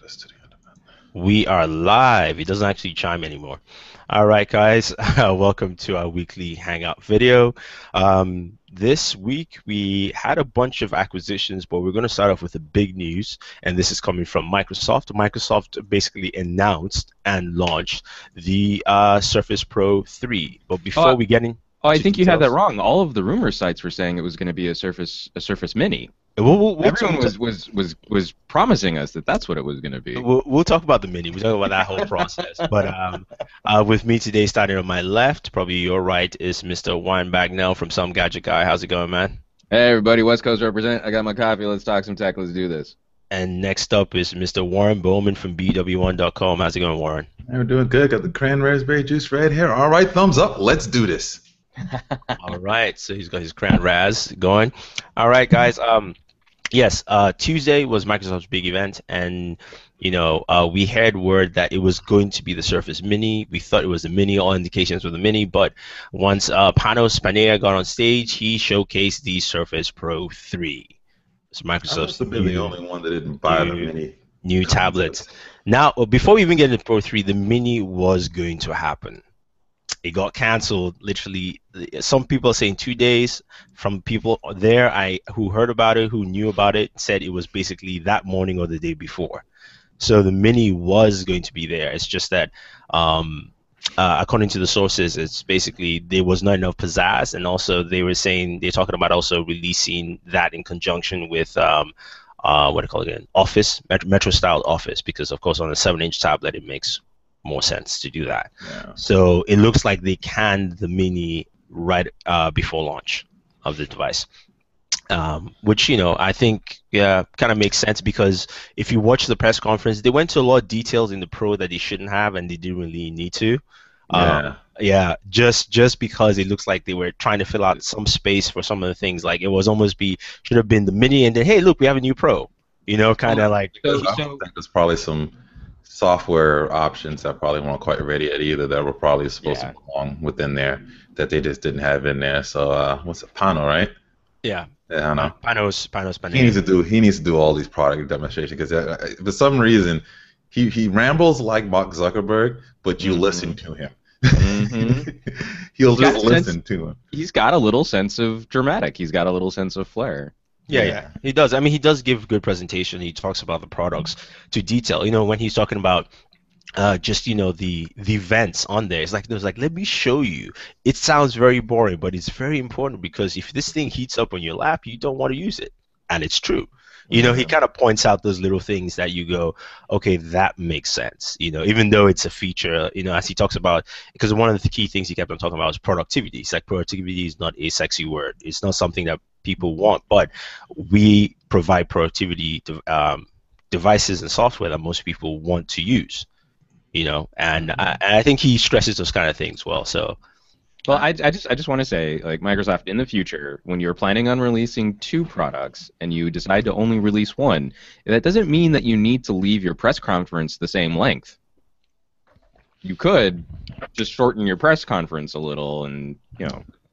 this to the end of it. We are live. It doesn't actually chime anymore. All right, guys. Welcome to our weekly Hangout video. This week we had a bunch of acquisitions, but we're going to start off with the big news, and this is coming from Microsoft. Microsoft basically announced and launched the Surface Pro 3. But before we get in, I think you had that wrong. All of the rumor sites were saying it was going to be a Surface Mini. Everyone was promising us that that's what it was going to be. We'll talk about the Mini. We'll talk about that whole process. But with me today, starting on my left, probably your right, is Mr. Warren Bagnell from Some Gadget Guy. How's it going, man? Hey, everybody. West Coast represent. I got my coffee. Let's talk some tech. Let's do this. And next up is Mr. Warren Bowman from BW1.com. How's it going, Warren? Hey, we're doing good. Got the cran raspberry juice right here. All right, thumbs up. Let's do this. All right, so he's got his cran raz going. All right, guys. Yes, Tuesday was Microsoft's big event, and we heard word that it was going to be the Surface Mini. We thought it was the Mini. All indications were the Mini, but once Panos Panea got on stage, he showcased the Surface Pro 3. It's Microsoft's must have been the only one that didn't buy the Mini. New tablets. Now, before we even get into Pro 3, the Mini was going to happen. It got canceled literally. Some people are saying 2 days. From people there who heard about it, who knew about it, said it was basically that morning or the day before. So the Mini was going to be there. It's just that according to the sources, it's basically there was not enough pizzazz, and also they're talking about also releasing that in conjunction with what do you call it again? Office, Metro style Office, because of course on a 7-inch tablet it makes more sense to do that. Yeah. So it looks like they canned the Mini right before launch of the device, which I think kind of makes sense, because if you watch the press conference, they went to a lot of details in the Pro that they shouldn't have, and they didn't really need to. Just because it looks like they were trying to fill out some space for some of the things. Like it was almost should have been the Mini, and then hey, look, we have a new Pro. Kind of like. I think there's probably some software options that probably weren't quite ready yet either, that were probably supposed to belong within there that they just didn't have in there. So what's it, Pano, right? Yeah. I don't know. Panos. He needs to do all these product demonstrations, because for some reason he rambles like Mark Zuckerberg, but you listen to him. He'll just listen to him. He's got a little sense of dramatic. He's got a little sense of flair. Yeah, he does. I mean, he does give good presentation. He talks about the products to detail. When he's talking about just the events on there, it's like let me show you. It sounds very boring, but it's very important, because if this thing heats up on your lap, you don't want to use it, and it's true. He kind of points out those little things that you go, okay, that makes sense. Even though it's a feature, as he talks about, because one of the key things he kept on talking about was productivity. It's like productivity is not a sexy word. It's not something that people want, but we provide productivity devices and software that most people want to use. And I think he stresses those kind of things well. So. Well, I just want to say, like, Microsoft, in the future, when you're planning on releasing 2 products and you decide to only release one, that doesn't mean that you need to leave your press conference the same length. You could just shorten your press conference a little, and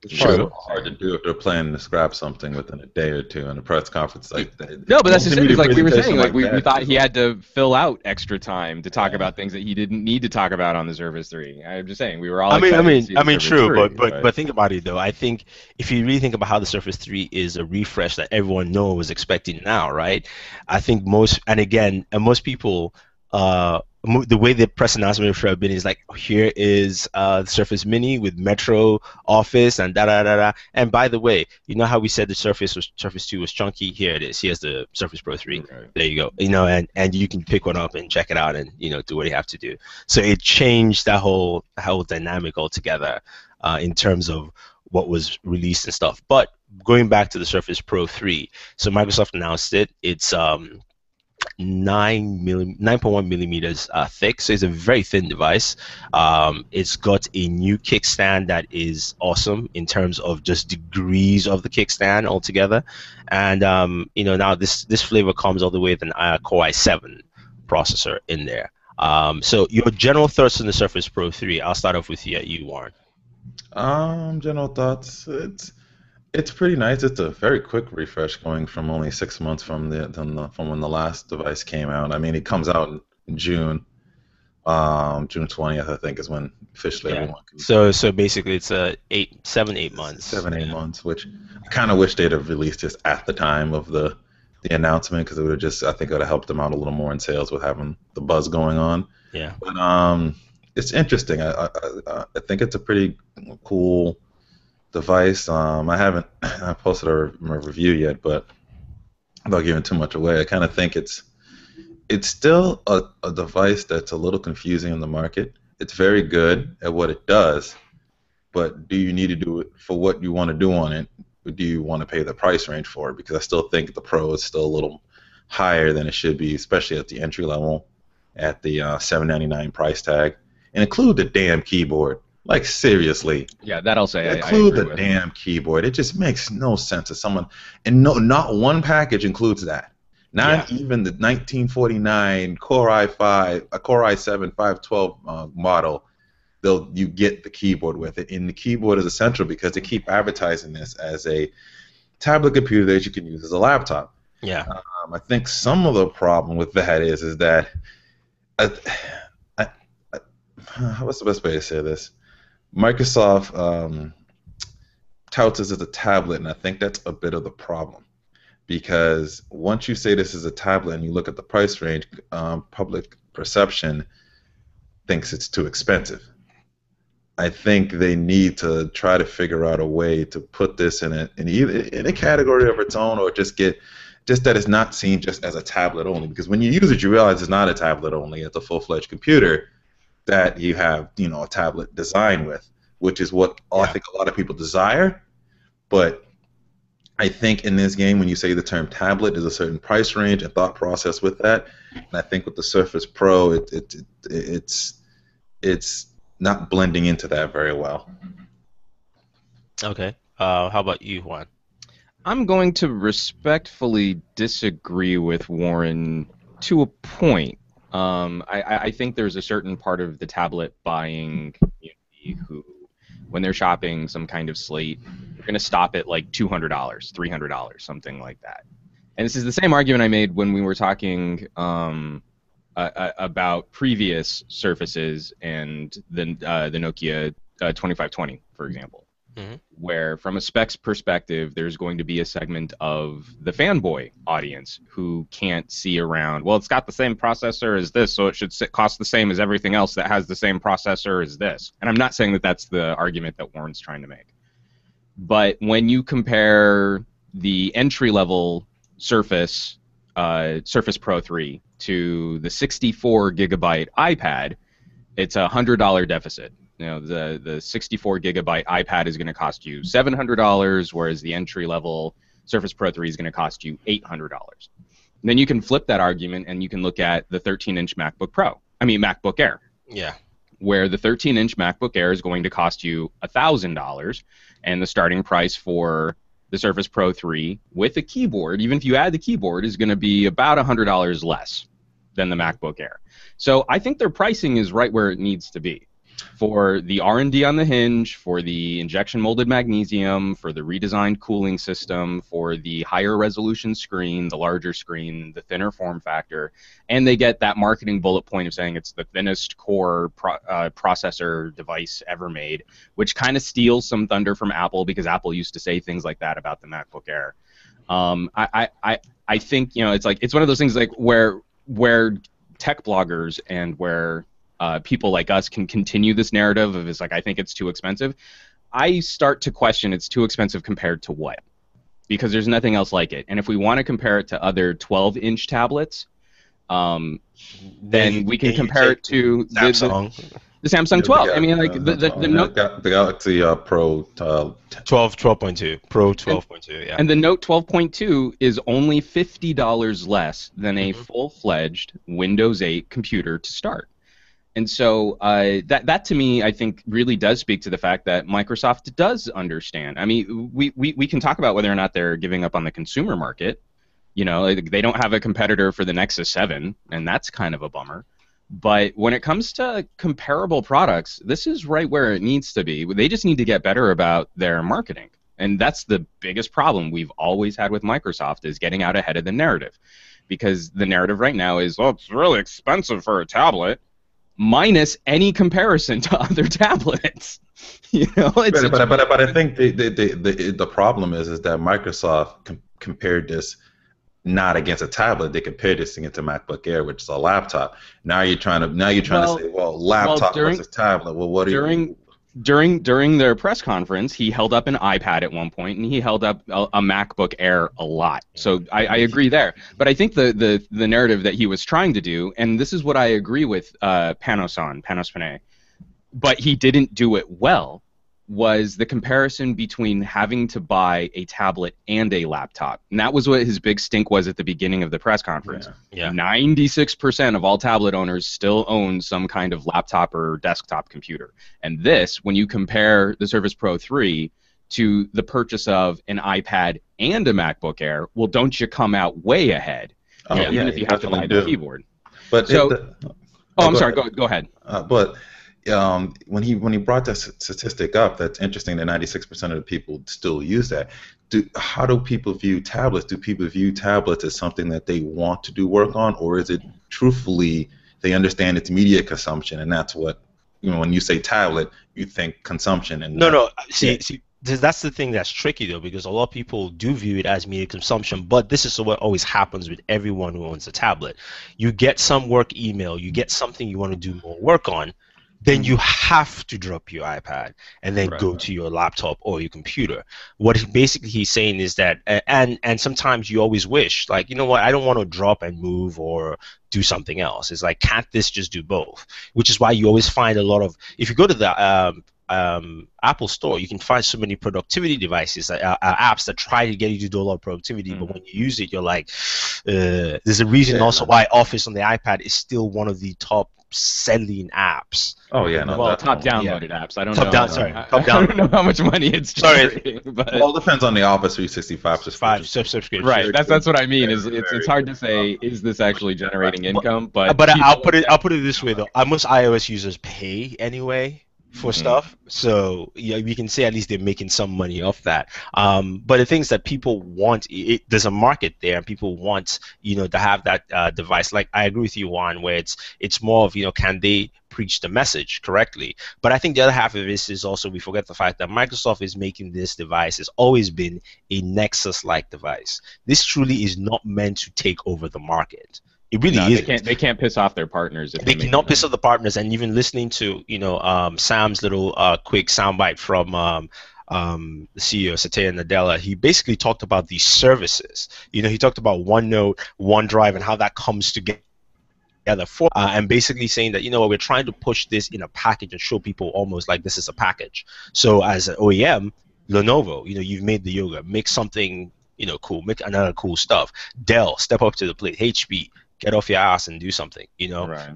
it's hard to do if they're planning to scrap something within a day or two in a press conference like that. No, but that's just it. Like we were saying, like we thought he had to fill out extra time to talk about things that he didn't need to talk about on the Surface 3. I'm just saying, we were all. I mean, true, but think about it though. I think if you really think about how the Surface 3 is a refresh that everyone was expecting now, right? I think most people. The way the press announcement should have been is like, here is the Surface Mini with Metro Office and da-da-da-da. And by the way, how we said the Surface 2 was chunky? Here it is. Here's the Surface Pro 3. Okay. There you go. And you can pick one up and check it out and do what you have to do. So it changed that whole dynamic altogether in terms of what was released and stuff. But going back to the Surface Pro 3, so Microsoft announced it. It's 9.1 millimeters thick, so it's a very thin device. It's got a new kickstand that is awesome in terms of just degrees of the kickstand altogether. And now this flavor comes all the way with an Core i7 processor in there. So your general thoughts on the Surface Pro 3? I'll start off with you, Warren. General thoughts. It's pretty nice. It's a very quick refresh, going from only 6 months from when the last device came out. I mean, it comes out in June. June 20th, I think, is when officially Yeah. everyone can. So basically, it's 8 months. 7 8 months, which I kind of wish they'd have released this at the time of the announcement, because it would have just, I think it would have helped them out a little more in sales with having the buzz going on. Yeah. But it's interesting. I think it's a pretty cool device. I haven't I posted a review yet, but without giving too much away, I kind of think it's still a device that's a little confusing in the market. It's very good at what it does, but do you need to do it for what you want to do on it? Or do you want to pay the price range for it? Because I still think the Pro is still a little higher than it should be, especially at the entry level, at the $799 price tag. And include the damn keyboard. Like, seriously. Yeah, that I'll say. Include I the agree with. damn keyboard. It just makes no sense to someone. And no, not one package includes that. Not even the 1949 Core i5, Core i7 512 model. You get the keyboard with it, and the keyboard is essential because they keep advertising this as a tablet computer that you can use as a laptop. Yeah. I think some of the problem with that is that what's the best way to say this? Microsoft touts this as a tablet, and I think that's a bit of the problem. Because once you say this is a tablet and you look at the price range, public perception thinks it's too expensive. I think they need to try to figure out a way to put this in a category of its own, or just that it's not seen just as a tablet only. Because when you use it, you realize it's not a tablet only; it's a full-fledged computer that you have, a tablet design with, which is what I think a lot of people desire. But I think in this game, when you say the term tablet, there's a certain price range and thought process with that. And I think with the Surface Pro, it's not blending into that very well. Okay. How about you, Juan? I'm going to respectfully disagree with Warren to a point. I think there's a certain part of the tablet buying community who, when they're shopping some kind of slate, they're going to stop at like $200, $300, something like that. And this is the same argument I made when we were talking about previous Surfaces and the Nokia 2520, for example, where from a specs perspective, there's going to be a segment of the fanboy audience who can't see around, well, it's got the same processor as this, so it should cost the same as everything else that has the same processor as this. And I'm not saying that that's the argument that Warren's trying to make. But when you compare the entry-level Surface Pro 3 to the 64 gigabyte iPad, it's a $100 deficit. The 64 gigabyte iPad is going to cost you $700, whereas the entry level Surface Pro 3 is going to cost you $800. Then you can flip that argument and you can look at the 13-inch MacBook Air. Yeah. Where the 13-inch MacBook Air is going to cost you $1,000, and the starting price for the Surface Pro 3 with a keyboard, even if you add the keyboard, is going to be about $100 less than the MacBook Air. So I think their pricing is right where it needs to be. For the R&D on the hinge, for the injection molded magnesium, for the redesigned cooling system, for the higher resolution screen, the larger screen, the thinner form factor, and they get that marketing bullet point of saying it's the thinnest core processor device ever made, which kind of steals some thunder from Apple, because Apple used to say things like that about the MacBook Air. I think it's one of those things like where tech bloggers and where people like us can continue this narrative of it's like, I think it's too expensive. I start to question it's too expensive compared to what? Because there's nothing else like it. And if we want to compare it to other 12-inch tablets, then we can compare it to the Samsung 12. I mean, like the Note, the Galaxy Pro 12.2, Pro 12.2, yeah. And the Note 12.2 is only $50 less than a full-fledged Windows 8 computer to start. And so that to me, I think, really does speak to the fact that Microsoft does understand. I mean, we can talk about whether or not they're giving up on the consumer market. They don't have a competitor for the Nexus 7, and that's kind of a bummer. But when it comes to comparable products, this is right where it needs to be. They just need to get better about their marketing. And that's the biggest problem we've always had with Microsoft, is getting out ahead of the narrative. Because the narrative right now is, oh, it's really expensive for a tablet, minus any comparison to other tablets. But I think the problem is that Microsoft compared this not against a tablet. They compared this against a MacBook Air, which is a laptop. Now you're trying to say, well, laptop versus tablet. Well, what are you? During their press conference, he held up an iPad at one point, and he held up a MacBook Air a lot. So I agree there. But I think the narrative that he was trying to do, and this is what I agree with Panos Panay, but he didn't do it well, was the comparison between having to buy a tablet and a laptop. And that was what his big stink was at the beginning of the press conference. Yeah. 96% of all tablet owners still own some kind of laptop or desktop computer. And this, when you compare the Surface Pro 3 to the purchase of an iPad and a MacBook Air, well, don't you come out way ahead, even if you have to buy the keyboard. But I'm sorry, go ahead. When he brought that statistic up, that's interesting that 96% of the people still use that. How do people view tablets? Do people view tablets as something that they want to do work on, or is it truthfully they understand it's media consumption, and that's what, when you say tablet, you think consumption? And See, that's the thing that's tricky though, because a lot of people do view it as media consumption, but this is what always happens with everyone who owns a tablet. You get some work email, you get something you want to do more work on, then you have to drop your iPad and then go to your laptop or your computer. What he's saying is that, and sometimes you always wish, like, you know what, I don't want to drop and move or do something else. It's like, can't this just do both? Which is why you always find a lot of, if you go to the Apple Store, you can find so many productivity devices, apps that try to get you to do a lot of productivity, but when you use it, you're like, there's a reason also why Office on the iPad is still one of the top selling apps. Oh yeah, no. Well, top downloaded apps. I don't know. Top down. I don't know how much money it's generating. But well, it depends on the Office 365 subscription. Right. That's what I mean. It's hard to say, is this actually generating income? But I'll put it this way though. Most iOS users pay anyway for stuff, so we can say at least they're making some money off that. But the things that people want, there's a market there, and people want to have that device. Like, I agree with you, Juan, where it's more of can they preach the message correctly? But I think the other half of this is also, we forget the fact that Microsoft is making this device, has always been a Nexus-like device. This truly is not meant to take over the market. It really is. They can't piss off their partners. They cannot piss off the partners. And even listening to Sam's little quick soundbite from the CEO Satya Nadella, he basically talked about these services. He talked about OneNote, OneDrive, and how that comes together and basically saying that we're trying to push this in a package and show people almost like this is a package. So as an OEM, Lenovo, you've made the yoga, make something cool, make another cool stuff. Dell, step up to the plate. HP, get off your ass and do something, Right.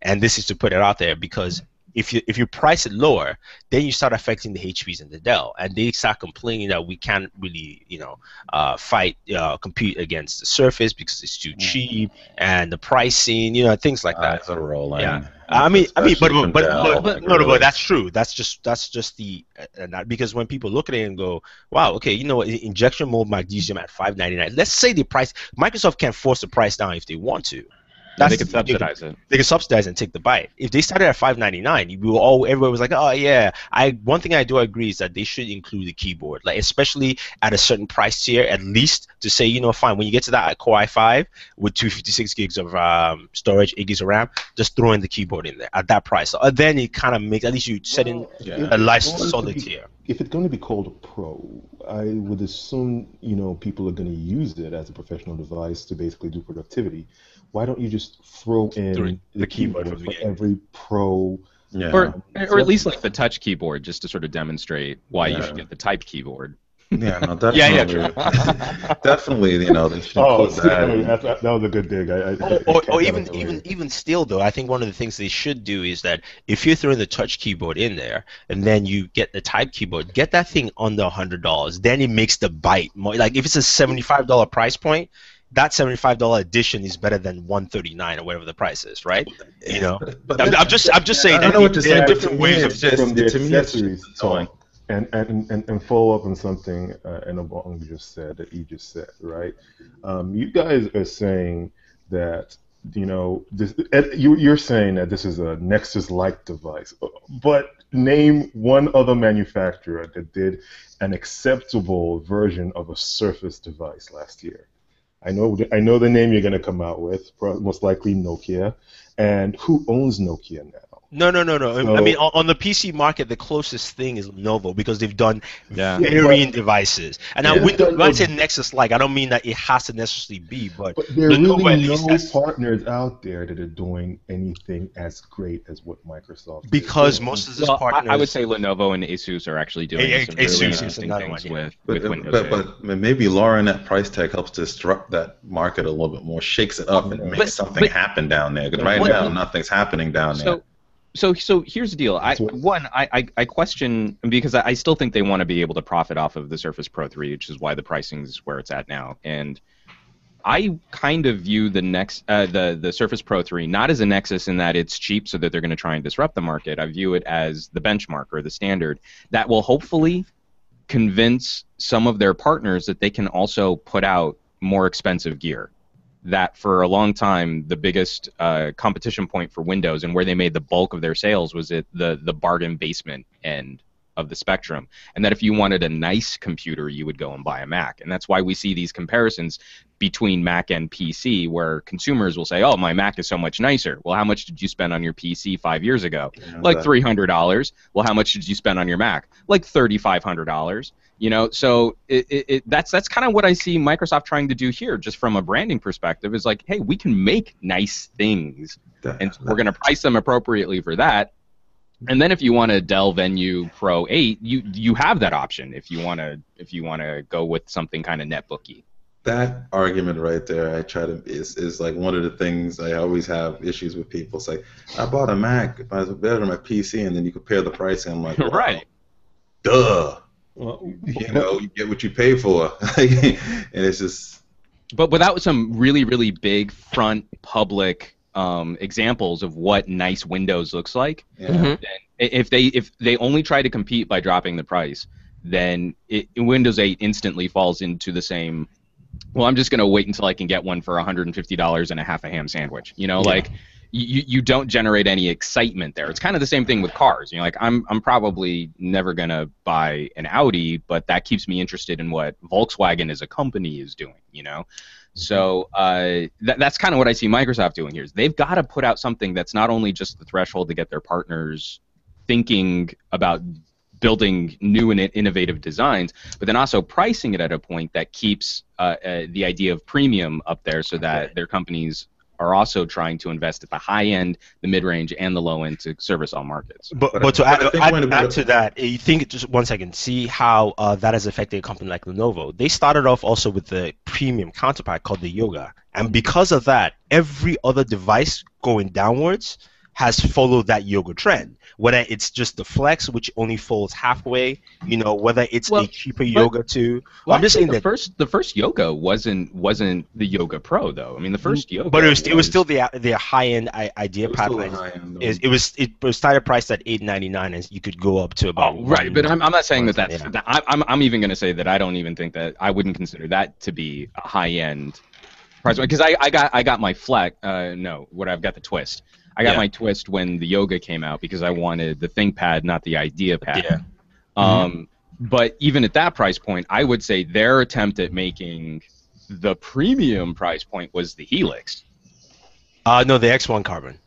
And this is to put it out there, because if you price it lower, then you start affecting the HPs and the Dell, and they start complaining that we can't really compete against the Surface because it's too cheap, and the pricing, things like that. It's a rolling. Yeah. But that's true. That's just the because when people look at it and go, wow, okay, injection mold magnesium at $599. Let's say the price, Microsoft can force the price down if they want to. They can subsidize it. They can subsidize and take the bite. If they started at $599, everybody was like, oh yeah. One thing I do agree is that they should include the keyboard, like especially at a certain price tier, at least to say, fine, when you get to that Core i5 with 256 gigs of storage, 8 gigs of RAM, just throw in the keyboard in there at that price. So, then it kind of makes, at least you set in a nice solid tier. If it's going to be called a Pro, I would assume people are going to use it as a professional device to basically do productivity. Why don't you just throw in the keyboard for every Pro? Yeah. Or at least like the touch keyboard, just to sort of demonstrate why you should get the type keyboard. Yeah, no, definitely. Definitely, they should put that. That was a good dig. Or even still, though, I think one of the things they should do is that if you're throwing the touch keyboard in there and then you get the type keyboard, get that thing under $100. Then it makes the bite more. Like if it's a $75 price point, that $75 edition is better than $139 or whatever the price is, right? But I'm just saying. I don't know what to say. Different ways of from the accessories talk And follow up on something Enobong just said that you just said, right? You guys are saying that you're saying that this is a Nexus-like device, but name one other manufacturer that did an acceptable version of a Surface device last year. I know the name you're going to come out with, most likely Nokia, and who owns Nokia now? No. So, I mean, on the PC market, the closest thing is Lenovo because they've done Yeah. varying devices. And now, Yeah. when I say Nexus-like, I don't mean that it has to necessarily be, but there are Lenovo at really least no has, partners out there that are doing anything as great as what Microsoft is because doing. most of these Well, partners. I would say Lenovo and Asus are actually doing some Asus really is interesting another things one, yeah. with Windows 8. But maybe lowering that price tag helps disrupt that market a little bit more, shakes it up, and makes But- something happen down there. Because right now, nothing's happening down there. So here's the deal. I question, because I still think they want to be able to profit off of the Surface Pro 3, which is why the pricing is where it's at now. And I kind of view the Surface Pro 3 not as a Nexus in that it's cheap so that they're going to try and disrupt the market. I view it as the benchmark or the standard that will hopefully convince some of their partners that they can also put out more expensive gear. That for a long time, the biggest competition point for Windows and where they made the bulk of their sales was at the bargain basement end of the spectrum. And that if you wanted a nice computer, you would go and buy a Mac. And that's why we see these comparisons between Mac and PC, where consumers will say, oh, my Mac is so much nicer. Well, how much did you spend on your PC 5 years ago? Like $300. Well, how much did you spend on your Mac? Like $3,500. So that's kind of what I see Microsoft trying to do here, just from a branding perspective, is like, hey, we can make nice things, and we're going to price them appropriately for that. And then if you want a Dell Venue Pro 8, you have that option if you want to go with something kind of netbooky. That argument right there, is like one of the things I always have issues with people. Say, I bought a Mac, it was better than my PC, and then you compare the pricing. I'm like, wow, Right. Duh. Well, You get what you pay for, and it's just. But without some really, really big front public examples of what nice Windows looks like, then if they only try to compete by dropping the price, then Windows 8 instantly falls into the same. Well, I'm just going to wait until I can get one for $150 and a half a ham sandwich. Like you don't generate any excitement there. It's kind of the same thing with cars. Like I'm probably never going to buy an Audi, but that keeps me interested in what Volkswagen as a company is doing. So that's kind of what I see Microsoft doing here. Is they've got to put out something that's not only just the threshold to get their partners thinking about building new and innovative designs, but then also pricing it at a point that keeps the idea of premium up there, so that their companies are also trying to invest at the high end, the mid range, and the low end to service all markets. But to add to that, you think, just 1 second, see how that has affected a company like Lenovo. They started off also with the premium counterpart called the Yoga, and because of that, every other device going downwards has followed that Yoga trend. Whether it's just the Flex, which only folds halfway, whether it's a cheaper Yoga too. Well, I'm just saying the first Yoga wasn't the Yoga Pro though. I mean, the first Yoga. But it was still the high end idea pipeline. It was started priced at $899, and you could go up to about. Oh, right, but I'm not saying that's. I'm even going to say that I don't even think that I wouldn't consider that to be a high end price, because I got my Flex. I've got the Twist. I got my Twist when the Yoga came out because I wanted the ThinkPad, not the IdeaPad. Yeah. But even at that price point, I would say their attempt at making the premium price point was the Helix. No, the X1 Carbon.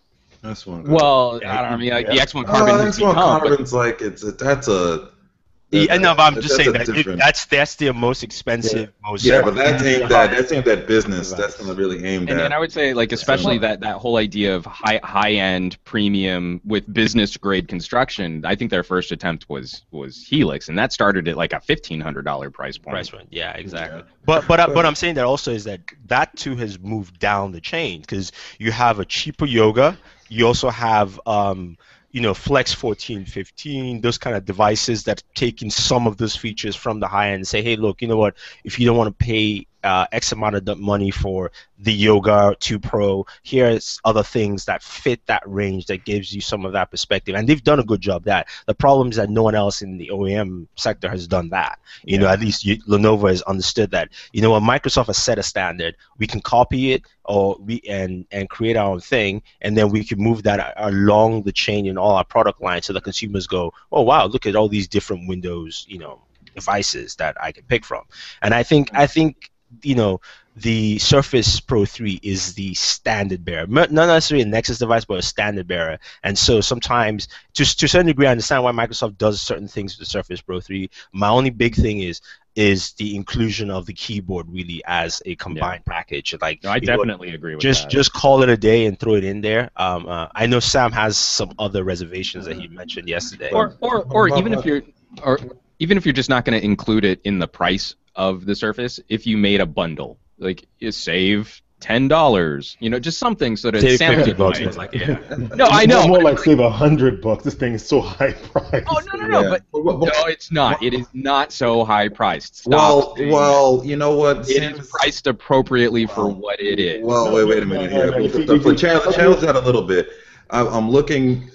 X1 Carbon. Well, I mean, the X1 Carbon. X1 Carbon's like that's a. Yeah, no, but I'm just saying that's their most expensive, most. Yeah, but that's aimed at business. That's not really aimed at. And I would say, like, especially that whole idea of high end premium with business grade construction. I think their first attempt was Helix, and that started at like a $1,500 price point. Yeah, exactly. Yeah. But I'm saying that also is that too has moved down the chain, because you have a cheaper Yoga. You also have Flex 14, 15, those kind of devices that taking some of those features from the high end and say, hey, look, you know what? If you don't want to pay X amount of money for the Yoga 2 Pro. Here's other things that fit that range that gives you some of that perspective. And they've done a good job that. The problem is that no one else in the OEM sector has done that. You know, at least Lenovo has understood that. You know, when Microsoft has set a standard, we can copy it or and create our own thing, and then we can move that along the chain in all our product lines so that consumers go, oh wow, look at all these different Windows, you know, devices that I can pick from. And I think you know, the Surface Pro 3 is the standard bearer, not necessarily a Nexus device, but a standard bearer. And so sometimes, to a certain degree, I understand why Microsoft does certain things with the Surface Pro 3. My only big thing is the inclusion of the keyboard really as a combined package. Like, no, I definitely agree with that. Just call it a day and throw it in there. I know Sam has some other reservations that he mentioned yesterday. Or even if you're just not going to include it in the price of the Surface, if you made a bundle, like you save $10, you know, just something so that save $50. Like, yeah. No, I know. More like save $100. This thing is so high priced. Oh no, but no, it's not. It is not so high priced. Well, you know what? It is priced appropriately for what it is. Well, wait a minute here. For challenge that a little bit. I'm looking.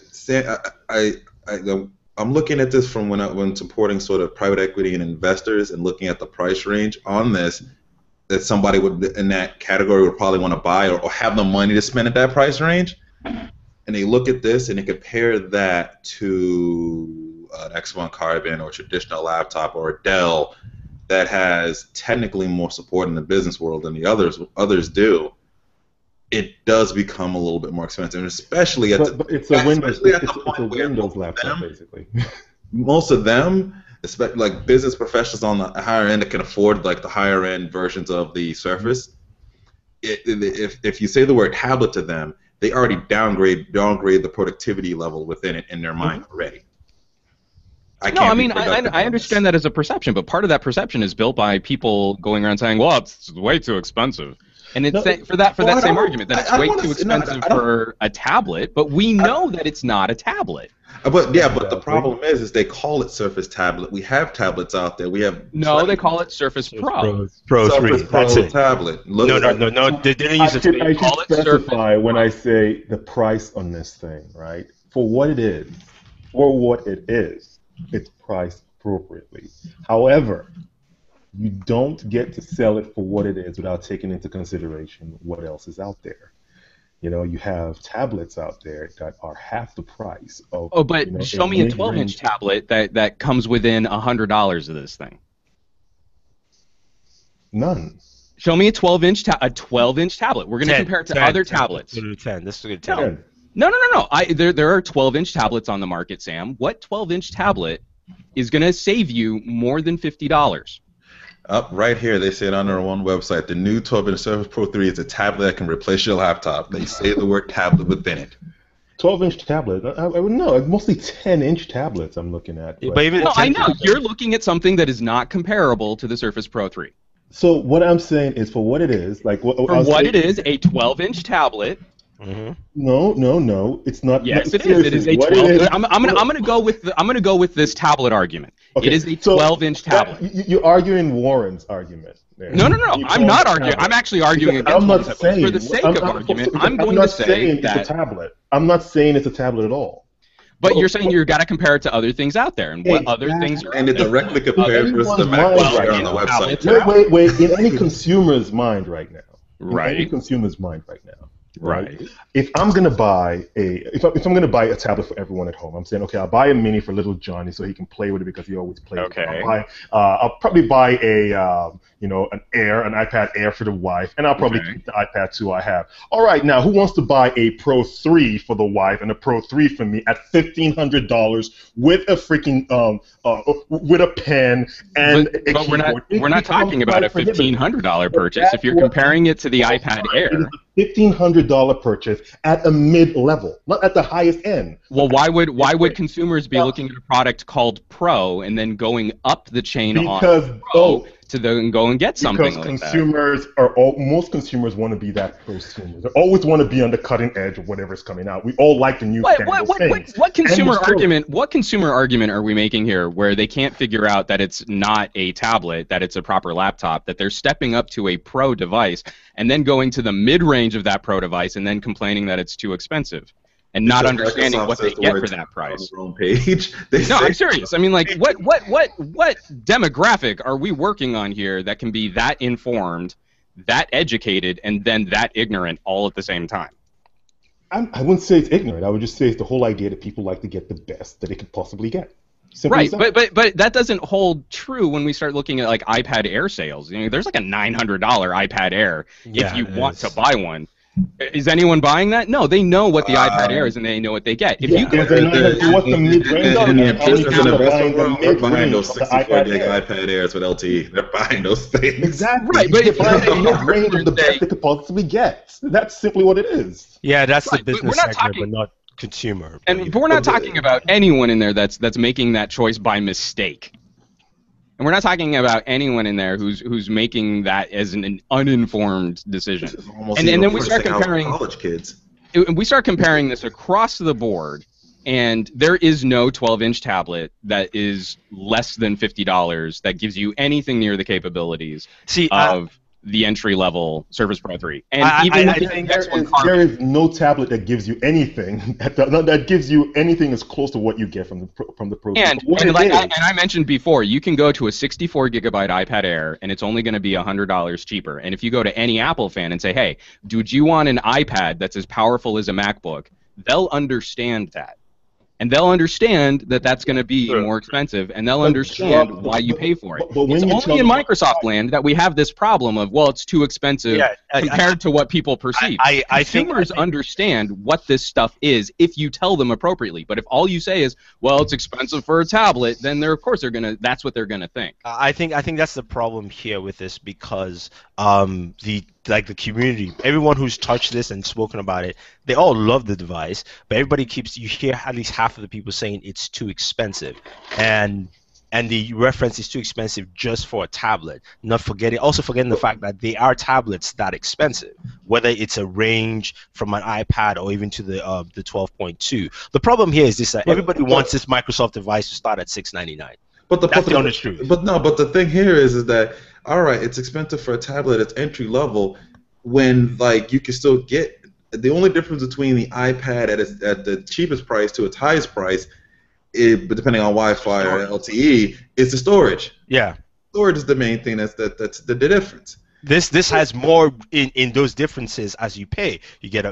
I'm looking at this from when supporting sort of private equity and investors and looking at the price range on this that somebody would in that category would probably want to buy or have the money to spend at that price range. And they look at this and they compare that to an X1 Carbon or a traditional laptop or a Dell that has technically more support in the business world than the others do. It does become a little bit more expensive, especially at it's a Windows laptop, basically. Most of them, especially like business professionals on the higher end that can afford like the higher end versions of the Surface, if you say the word tablet to them, they already downgrade the productivity level within it in their mind already. I understand that as a perception, but part of that perception is built by people going around saying, "Well, it's way too expensive." And it's for that same argument that it's way too expensive for a tablet, but we know that it's not a tablet. But the problem is they call it Surface Tablet. We have tablets out there. We have they call it Surface Pro. Pro 3. That's it. Tablet. No. They didn't use it. I should specify when I say the price on this thing, right? For what it is, it's priced appropriately. However, you don't get to sell it for what it is without taking into consideration what else is out there. You know, you have tablets out there that are half the price of. Oh, but show me a 12-inch tablet that comes within $100 of this thing. None. Show me a 12-inch tablet. We're going to compare it to other tablets. 10. This is a good 10. No. There are 12-inch tablets on the market, Sam. What 12-inch tablet is going to save you more than $50? Up right here, they say it on their one website. The new 12-inch Surface Pro 3 is a tablet that can replace your laptop. They say the word tablet within it. 12-inch tablet? I would know. Mostly 10-inch tablets I'm looking at. But even I know. You're looking at something that is not comparable to the Surface Pro 3. So what I'm saying is for what it is, like it is, a 12-inch tablet. Mm-hmm. No, it's not. Yes, it is. It is a 12. I'm gonna go with this tablet argument. Okay, it is a 12-inch tablet. You're arguing Warren's argument there. No. I'm not arguing. I'm actually arguing against. I'm not saying. For the sake of argument, I'm going to say that it's a tablet. I'm not saying it's a tablet at all. But you're saying you've got to compare it to other things out there, and what other things are. And it directly compares versus the MacBook on the website. Wait. In any consumer's mind right now. Right. In any consumer's mind right now. Right. If I'm gonna buy if I'm gonna buy a tablet for everyone at home, I'm saying, okay, I'll buy a mini for little Johnny so he can play with it because he always plays. Okay. With it. I'll probably buy an iPad Air for the wife, and I'll probably keep the iPad 2 I have. All right, now who wants to buy a Pro 3 for the wife and a Pro 3 for me at $1,500 with a freaking with a pen and a keyboard? We're not talking about a $1,500 purchase. If you're comparing it to the iPad Air. $1,500 purchase at a mid-level, not at the highest end. Well, why would consumers be looking at a product called Pro and then going up the chain because on Pro to go and get something because like that. consumers most consumers want to be that prosumer. They always want to be on the cutting edge of whatever's coming out. We all like the new things. What consumer argument? What consumer argument are we making here, where they can't figure out that it's not a tablet, that it's a proper laptop, that they're stepping up to a pro device, and then going to the mid-range of that pro device, and then complaining that it's too expensive? And not understanding what they get for that price. On the wrong page. No, I'm serious. I mean, like, what demographic are we working on here that can be that informed, that educated, and then that ignorant all at the same time? I wouldn't say it's ignorant. I would just say it's the whole idea that people like to get the best that they could possibly get. Simple right, but that doesn't hold true when we start looking at like iPad Air sales. You know, there's like a $900 iPad Air if you want to buy one. Is anyone buying that? No, they know what the iPad Air is and they know what they get. If you go the mid-range, they're buying those 64 gig iPad Airs with LTE. They're buying those things. Exactly. Right, but they're buying the mid-range of the best they could possibly get. That's simply what it is. Yeah, that's the business segment, but not consumer. But we're not talking about anyone in there that's making that choice by mistake. And we're not talking about anyone in there who's making that as an uninformed decision. And then we start comparing college kids. We start comparing this across the board, and there is no 12-inch tablet that is less than $50 that gives you anything near the capabilities of the entry-level Surface Pro 3. And I think there is no tablet that gives you anything that gives you anything as close to what you get from the Pro. And I mentioned before, you can go to a 64 gigabyte iPad Air, and it's only going to be $100 cheaper. And if you go to any Apple fan and say, "Hey, dude, you want an iPad that's as powerful as a MacBook?" They'll understand that. And they'll understand that that's going to be more expensive, and they'll understand why you pay for it. It's only in Microsoft land that we have this problem of, well, it's too expensive compared to what people perceive. Consumers understand what this stuff is if you tell them appropriately. But if all you say is, well, it's expensive for a tablet, then that's what they're going to think. I think that's the problem here with this, because the community, everyone who's touched this and spoken about it, they all love the device, but you hear at least half of the people saying it's too expensive, and the reference is too expensive just for a tablet, also forgetting the fact that they are tablets that expensive, whether it's a range from an iPad or even to the 12.2. The problem here is this: that everybody wants this Microsoft device to start at $699. But that's the honest truth. But the thing here is that, all right, it's expensive for a tablet, it's entry level, when like you can still get the only difference between the iPad at the cheapest price to its highest price, depending on Wi-Fi or LTE, is the storage. Yeah, storage is the main thing. That's the difference. This has more in those differences as you pay. You get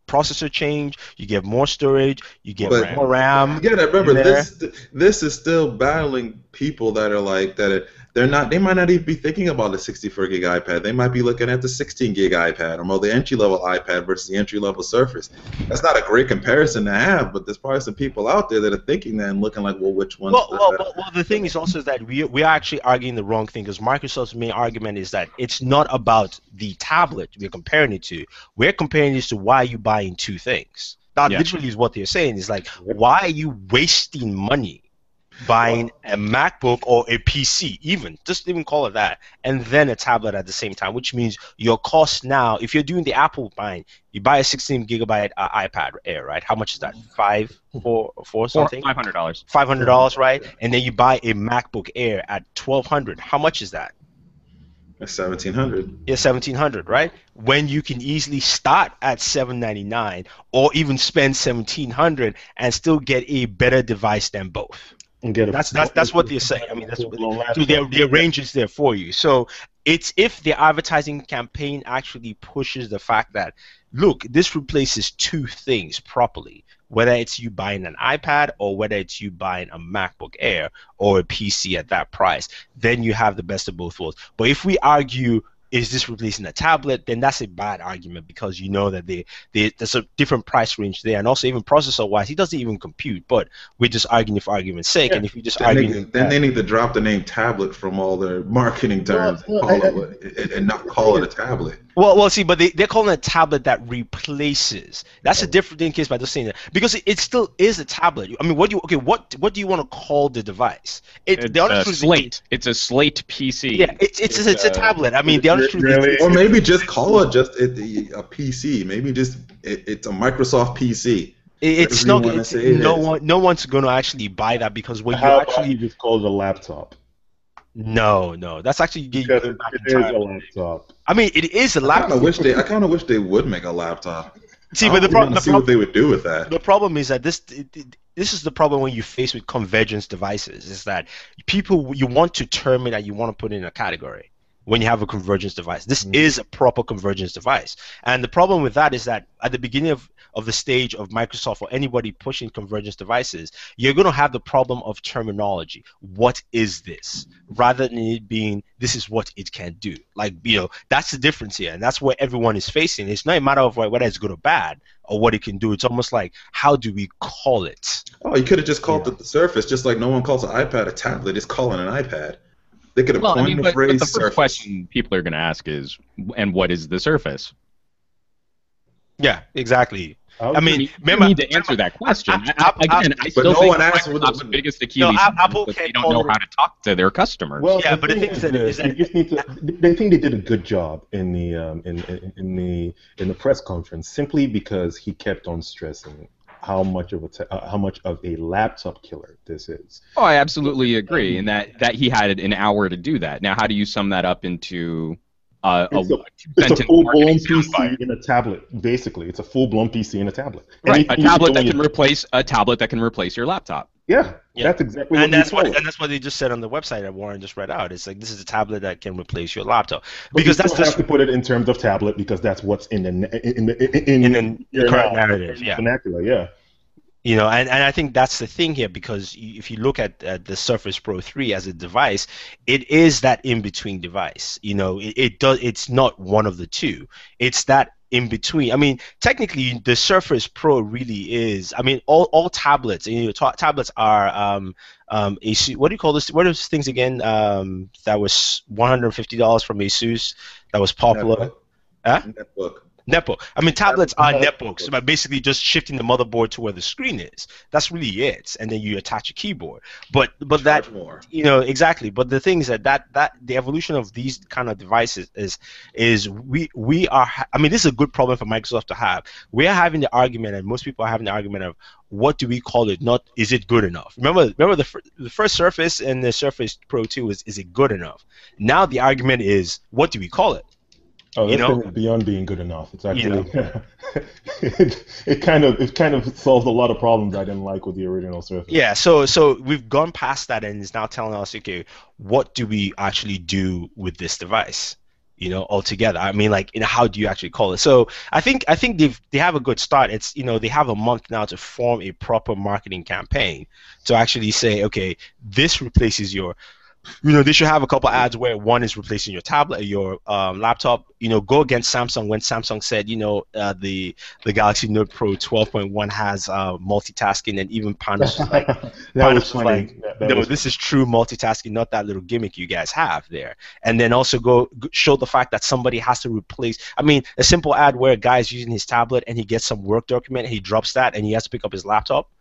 processor change, you get more storage, you get more RAM. You gotta remember, this is still battling people that are like that. They might not even be thinking about the 64 gig iPad. They might be looking at the 16 gig iPad or the entry level iPad versus the entry level Surface. That's not a great comparison to have, but there's probably some people out there that are thinking that and looking like, well, which one's well, the thing is also that we are actually arguing the wrong thing, because Microsoft's main argument is that it's not about the tablet we're comparing it to. We're comparing this to why you buying two things. That literally is what they're saying. Is like, why are you wasting money buying a MacBook or a PC, just even call it that, and then a tablet at the same time, which means your cost now, if you're doing the Apple buying, you buy a 16 gigabyte iPad Air, right? How much is that? $4 something? $500. $500, right? And then you buy a MacBook Air at $1,200. How much is that? That's $1,700. Yeah, $1,700, right? When you can easily start at $799 or even spend $1,700 and still get a better device than both. That's what they're saying. I mean, that's what their range is there for you. So it's if the advertising campaign actually pushes the fact that, look, this replaces two things properly, whether it's you buying an iPad or whether it's you buying a MacBook Air or a PC at that price, then you have the best of both worlds. But if we argue, is this replacing a tablet, then that's a bad argument, because you know that there's a different price range there, and also even processor-wise, it doesn't even compute. But we're just arguing for argument's sake, and if we just argue, then they need to drop the name tablet from all their marketing terms and not call it a tablet. Well, see, but they're calling it a tablet that replaces. That's a different thing case by just saying that because it still is a tablet. I mean, what do you want to call the device? It's a slate. It's a slate PC. Yeah, it's a tablet. I mean, the honest truth is, or maybe just call it just a PC. Maybe just it's a Microsoft PC. It's not. No one's going to actually buy that because when you actually just call it a laptop. No, that's actually getting back in time. It is a laptop. I mean, it is a laptop. I kind of wish they would make a laptop. See, but see what they would do with that. The problem is that this is the problem when you face with convergence devices. Is that people you want to term it and you want to put it in a category when you have a convergence device. This is a proper convergence device, and the problem with that is that at the beginning of the stage of Microsoft or anybody pushing convergence devices, you're going to have the problem of terminology. What is this? Rather than it being, this is what it can do. Like, that's the difference here. And that's what everyone is facing. It's not a matter of whether it's good or bad or what it can do. It's almost like, how do we call it? Oh, you could have just called it the Surface, just like no one calls an iPad a tablet. It's calling an iPad. They could have coined the phrase but the Surface. first question people are going to ask is, and what is the Surface? Yeah, exactly. I mean, you need to answer that question. I still think Microsoft's biggest Achilles heel is they don't know how to talk to their customers. Well, yeah, but the thing is that they think they did a good job in the press conference simply because he kept on stressing how much of a laptop killer this is. Oh, I absolutely agree, and that he had an hour to do that. Now, how do you sum that up into it's a full-blown PC in a tablet, basically. It's a full-blown PC in a tablet. Right, a tablet that can replace your laptop. Yeah, that's exactly what that's what they just said on the website that Warren just read out. It's like, this is a tablet that can replace your laptop. Because you have to put it in terms of tablet because that's what's in the current narrative. Yeah. Vernacular, yeah. And I think that's the thing here, because if you look at the Surface Pro 3 as a device, it is that in-between device. It's not one of the two. It's that in between. I mean, technically, the Surface Pro really is. I mean, all tablets. Tablets are ASUS. What do you call this? What are those things again? That was $150 from ASUS. That was popular. Netbook. I mean, tablets are netbooks, but basically just shifting the motherboard to where the screen is. That's really it, and then you attach a keyboard. But that more. Exactly. But the thing is that the evolution of these kind of devices is we are. I mean, this is a good problem for Microsoft to have. We are having the argument, and most people are having the argument of, what do we call it? Not, is it good enough? Remember the first Surface and the Surface Pro 2 is it good enough? Now the argument is, what do we call it? Oh, this thing is beyond being good enough. It's actually it kind of solves a lot of problems I didn't like with the original Surface. Yeah, so we've gone past that, and it's now telling us, okay, what do we actually do with this device? Altogether. I mean, like, how do you actually call it? So I think they have a good start. It's they have a month now to form a proper marketing campaign to actually say, okay, this replaces your. They should have a couple ads where one is replacing your tablet, your laptop. Go against Samsung when Samsung said, the Galaxy Note Pro 12.1 has multitasking, and even Panos was like, this is true multitasking, not that little gimmick you guys have there. And then also go show the fact that somebody has to replace. I mean, a simple ad where a guy's using his tablet and he gets some work document, he drops that, and he has to pick up his laptop.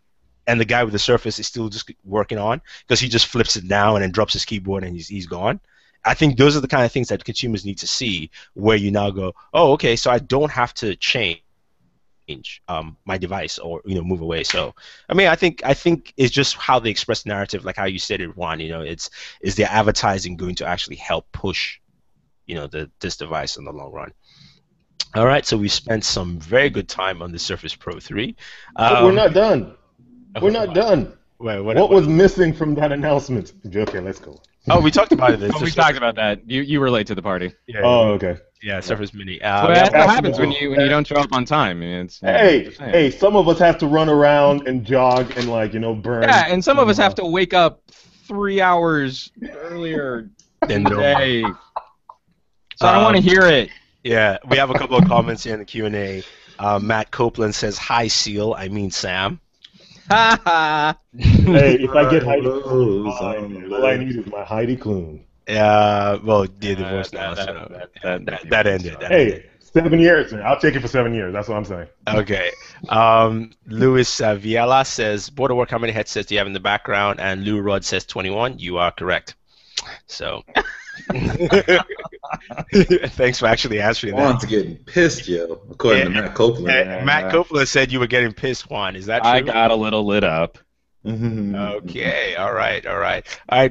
And the guy with the Surface is still just working on, because he just flips it down and then drops his keyboard and he's gone. I think those are the kind of things that consumers need to see, where you now go, oh, okay, so I don't have to change my device or move away. So I mean, I think it's just how they express the narrative, like how you said it, Juan. Is their advertising going to actually help push this device in the long run? All right, so we spent some very good time on the Surface Pro 3. But we're not done. We're not done. Wait, what was missing from that announcement? Okay, let's go. Oh, we talked about it. We talked about that. You were late to the party. Yeah, okay. Yeah, Surface Mini. That's what happens when you don't show up on time. Hey, some of us have to run around and jog and burn. Yeah, and some of us have to wake up 3 hours earlier than today. So I don't want to hear it. Yeah, we have a couple of comments here in the Q&A. Matt Copeland says, "Hi, Seal. I mean Sam." Hey, if I get Heidi Klum, all I need is my Heidi Klum. Yeah, well, the divorce now. That ended. 7 years, man. I'll take it for 7 years. That's what I'm saying. Okay. Luis Viala says, Borderwork, how many headsets do you have in the background? And Lou Rod says 21. You are correct. So, thanks for actually answering that. Juan's getting pissed, yo, according to Matt Copeland. Matt Copeland said you were getting pissed, Juan. Is that true? I got a little lit up. Okay, all right.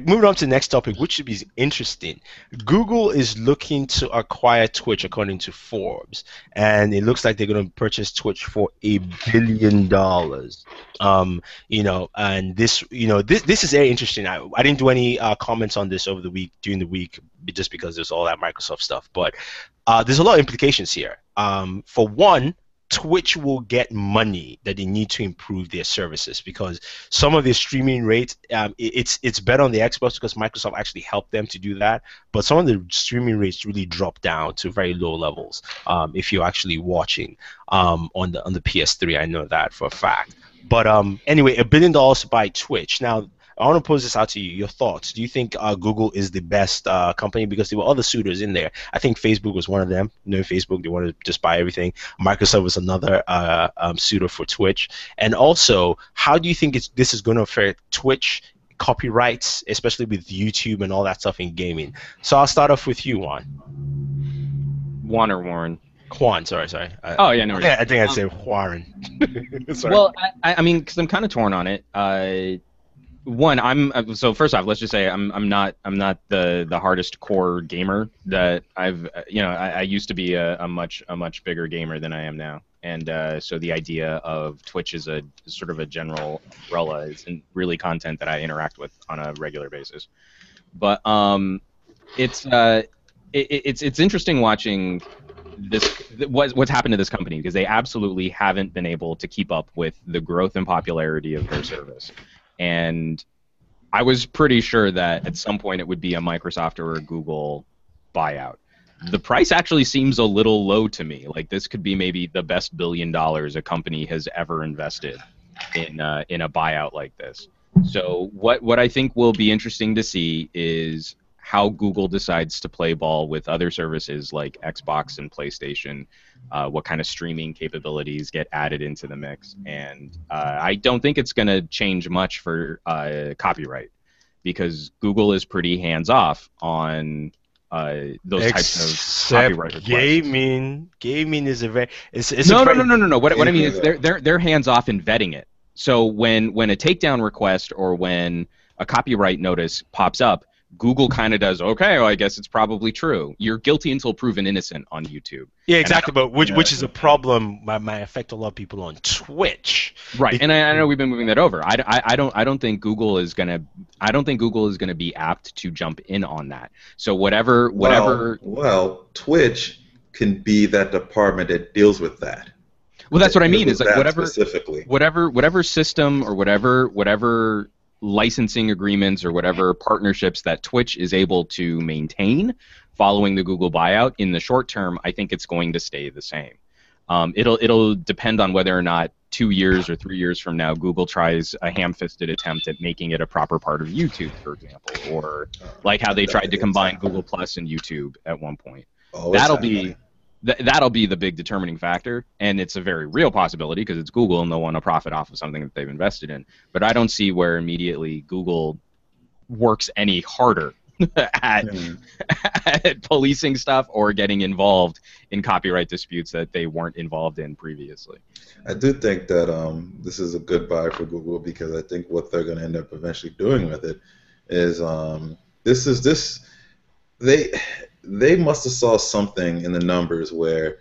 Moving on to the next topic, which should be interesting. Google is looking to acquire Twitch, according to Forbes, and it looks like they're going to purchase Twitch for $1 billion. And this is very interesting. I didn't do any comments on this during the week, just because there's all that Microsoft stuff, but there's a lot of implications here. For one, Twitch will get money that they need to improve their services, because some of their streaming rates, it's better on the Xbox because Microsoft actually helped them to do that, but some of the streaming rates really drop down to very low levels if you're actually watching on the PS3. I know that for a fact. But anyway, $1 billion to buy Twitch. Now, I want to pose this out to you. Your thoughts. Do you think Google is the best company? Because there were other suitors in there. I think Facebook was one of them. Facebook, they wanted to just buy everything. Microsoft was another suitor for Twitch. And also, how do you think this is going to affect Twitch copyrights, especially with YouTube and all that stuff in gaming? So I'll start off with you, Juan. Juan or Warren? Juan, sorry. Oh, yeah, no. I think I'd say Warren. Well, I mean, because I'm kind of torn on it. One, so first off, let's just say I'm not the hardest core gamer that I used to be a much bigger gamer than I am now, and so the idea of Twitch is a sort of a general umbrella. Isn't really content that I interact with on a regular basis, but it's interesting watching what's happened to this company, because they absolutely haven't been able to keep up with the growth and popularity of their service. And I was pretty sure that at some point it would be a Microsoft or a Google buyout. The price actually seems a little low to me. Like, this could be maybe the best $1 billion a company has ever invested in a buyout like this. So what I think will be interesting to see is how Google decides to play ball with other services like Xbox and PlayStation, what kind of streaming capabilities get added into the mix. And I don't think it's going to change much for copyright, because Google is pretty hands-off on those types of copyright requests. Gaming is a very... No. What I mean is they're hands-off in vetting it. So when a takedown request or when a copyright notice pops up, Google kind of does, okay, well, I guess it's probably true. You're guilty until proven innocent on YouTube. Yeah, exactly, but which is a problem that might affect a lot of people on Twitch. Right, and I know we've been moving that over. I don't think Google is gonna be apt to jump in on that. So whatever. Well, Twitch can be that department that deals with that. Well, that's what I mean. Is like whatever system or whatever licensing agreements or whatever partnerships that Twitch is able to maintain following the Google buyout, in the short term, I think it's going to stay the same. It'll depend on whether or not 2 years or 3 years from now Google tries a ham-fisted attempt at making it a proper part of YouTube, for example, or like how they tried to combine Google Plus and YouTube at one point. That'll be the big determining factor, and it's a very real possibility because it's Google and they'll want to profit off of something that they've invested in. But I don't see where immediately Google works any harder at policing stuff or getting involved in copyright disputes that they weren't involved in previously. I do think that this is a good buy for Google, because I think what they're going to end up eventually doing with it is they must have saw something in the numbers where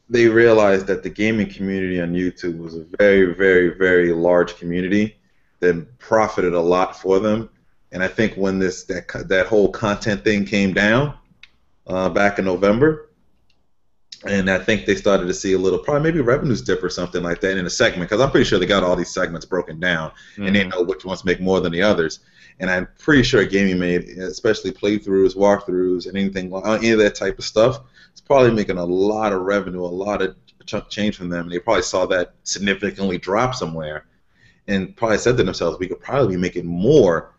they realized that the gaming community on YouTube was a very, very, very large community that profited a lot for them. And I think when that whole content thing came down back in November, and I think they started to see a little, probably maybe revenues dip or something like that in a segment, because I'm pretty sure they got all these segments broken down, and they know which ones make more than the others. And I'm pretty sure gaming made, especially playthroughs, walkthroughs, and any of that type of stuff, it's probably making a lot of revenue, a lot of chunk change from them. And they probably saw that significantly drop somewhere, and probably said to themselves, we could probably be making more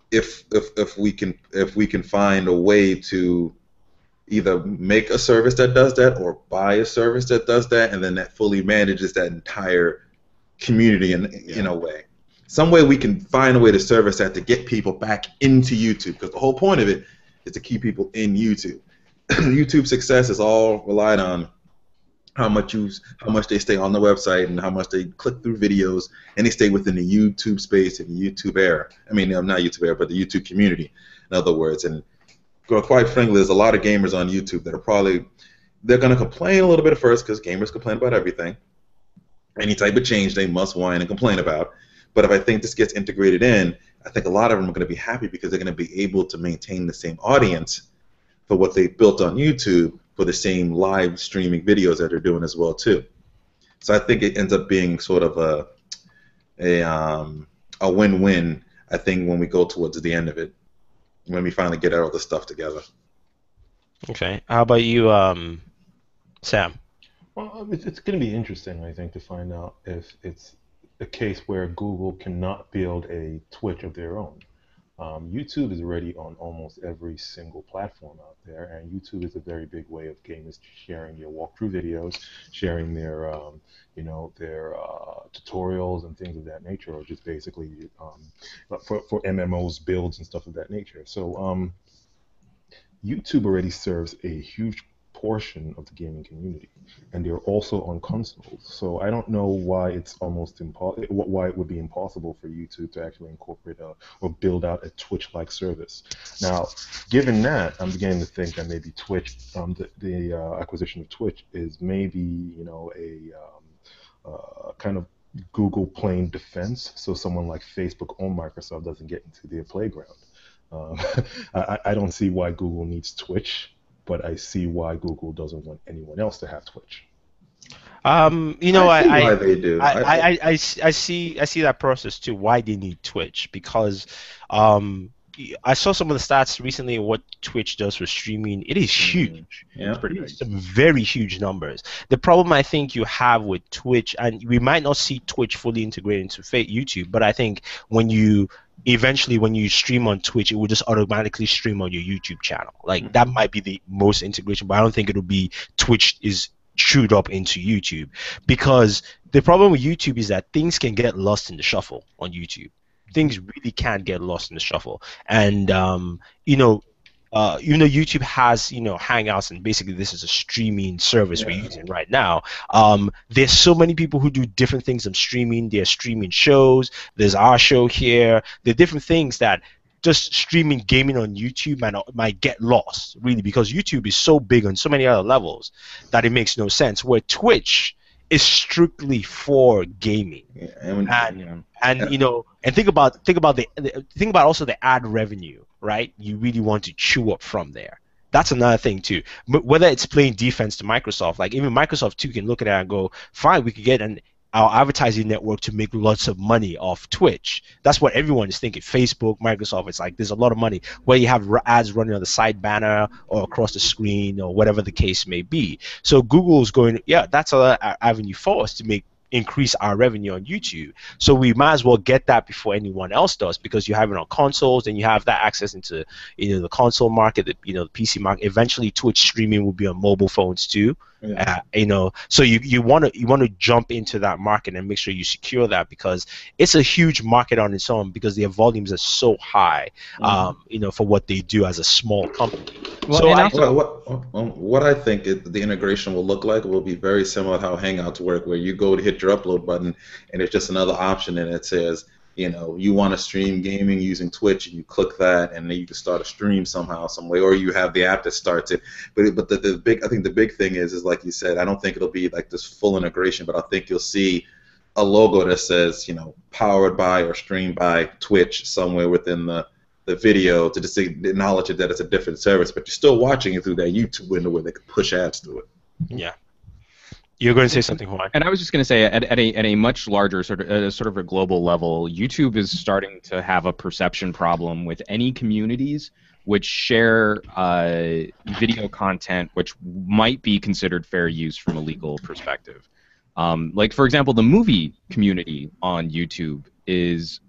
if we can find a way to either make a service that does that or buy a service that does that, and then that fully manages that entire community in a way. Some way we can find a way to service that to get people back into YouTube, because the whole point of it is to keep people in YouTube. YouTube success is all relied on how much they stay on the website and how much they click through videos and they stay within the YouTube space and the YouTube era. I mean, not YouTube era, but the YouTube community, in other words. And quite frankly, there's a lot of gamers on YouTube that are they're going to complain a little bit at first, because gamers complain about everything. Any type of change they must whine and complain about. But if I think this gets integrated in, I think a lot of them are going to be happy, because they're going to be able to maintain the same audience for what they built on YouTube for the same live streaming videos that they're doing as well too. So I think it ends up being sort of a win-win, I think, when we go towards the end of it, when we finally get all this stuff together. Okay. How about you, Sam? Well, it's going to be interesting, I think, to find out if it's a case where Google cannot build a Twitch of their own. YouTube is already on almost every single platform out there, and YouTube is a very big way of gamers sharing their walkthrough videos, sharing their, their tutorials and things of that nature, or just basically for MMOs, builds and stuff of that nature. So YouTube already serves a huge portion of the gaming community, and they're also on consoles. So I don't know why it's almost why it would be impossible for YouTube to actually incorporate or build out a Twitch-like service. Now, given that, I'm beginning to think that maybe Twitch, the acquisition of Twitch, is maybe a kind of Google playing defense, so someone like Facebook or Microsoft doesn't get into their playground. I don't see why Google needs Twitch, but I see why Google doesn't want anyone else to have Twitch. I see why they do. I see that process too. Why they need Twitch, because I saw some of the stats recently of what Twitch does for streaming. It is huge. Yeah, it's pretty big. Some very huge numbers. The problem I think you have with Twitch, and we might not see Twitch fully integrated into YouTube, but I think eventually when you stream on Twitch, it will just automatically stream on your YouTube channel. Like that might be the most integration, but I don't think it'll be Twitch is chewed up into YouTube, because the problem with YouTube is that things can get lost in the shuffle on YouTube. Things really can get lost in the shuffle, and YouTube has Hangouts, and basically this is a streaming service we're using right now. There's so many people who do different things on streaming. They're streaming shows. There's our show here. There are different things that just streaming gaming on YouTube might get lost, really, because YouTube is so big on so many other levels that it makes no sense. Where Twitch is strictly for gaming, and think about also the ad revenue, right? You really want to chew up from there. That's another thing too. But whether it's playing defense to Microsoft, like even Microsoft too can look at it and go, fine, we could get our advertising network to make lots of money off Twitch. That's what everyone is thinking. Facebook, Microsoft, it's like there's a lot of money where you have ads running on the side banner or across the screen or whatever the case may be. So Google's going, that's an avenue for us to increase our revenue on YouTube. So we might as well get that before anyone else does, because you have it on consoles and you have that access into the console market, the PC market. Eventually Twitch streaming will be on mobile phones too. So you want to jump into that market and make sure you secure that, because it's a huge market on its own, because their volumes are so high for what they do as a small company. What I think the integration will look like will be very similar to how Hangouts work, where you go to hit your upload button and it's just another option, and it says you want to stream gaming using Twitch, and you click that, and then you can start a stream somehow, some way, or you have the app that starts it. But the big thing is like you said, I don't think it'll be like this full integration, but I think you'll see a logo that says powered by or streamed by Twitch somewhere within the video, to just acknowledge it that it's a different service, but you're still watching it through that YouTube window where they can push ads to it. Yeah. You're going to say something, Juan? And I was just going to say, at a much larger sort of a global level, YouTube is starting to have a perception problem with any communities which share video content which might be considered fair use from a legal perspective. Like, for example, the movie community on YouTube is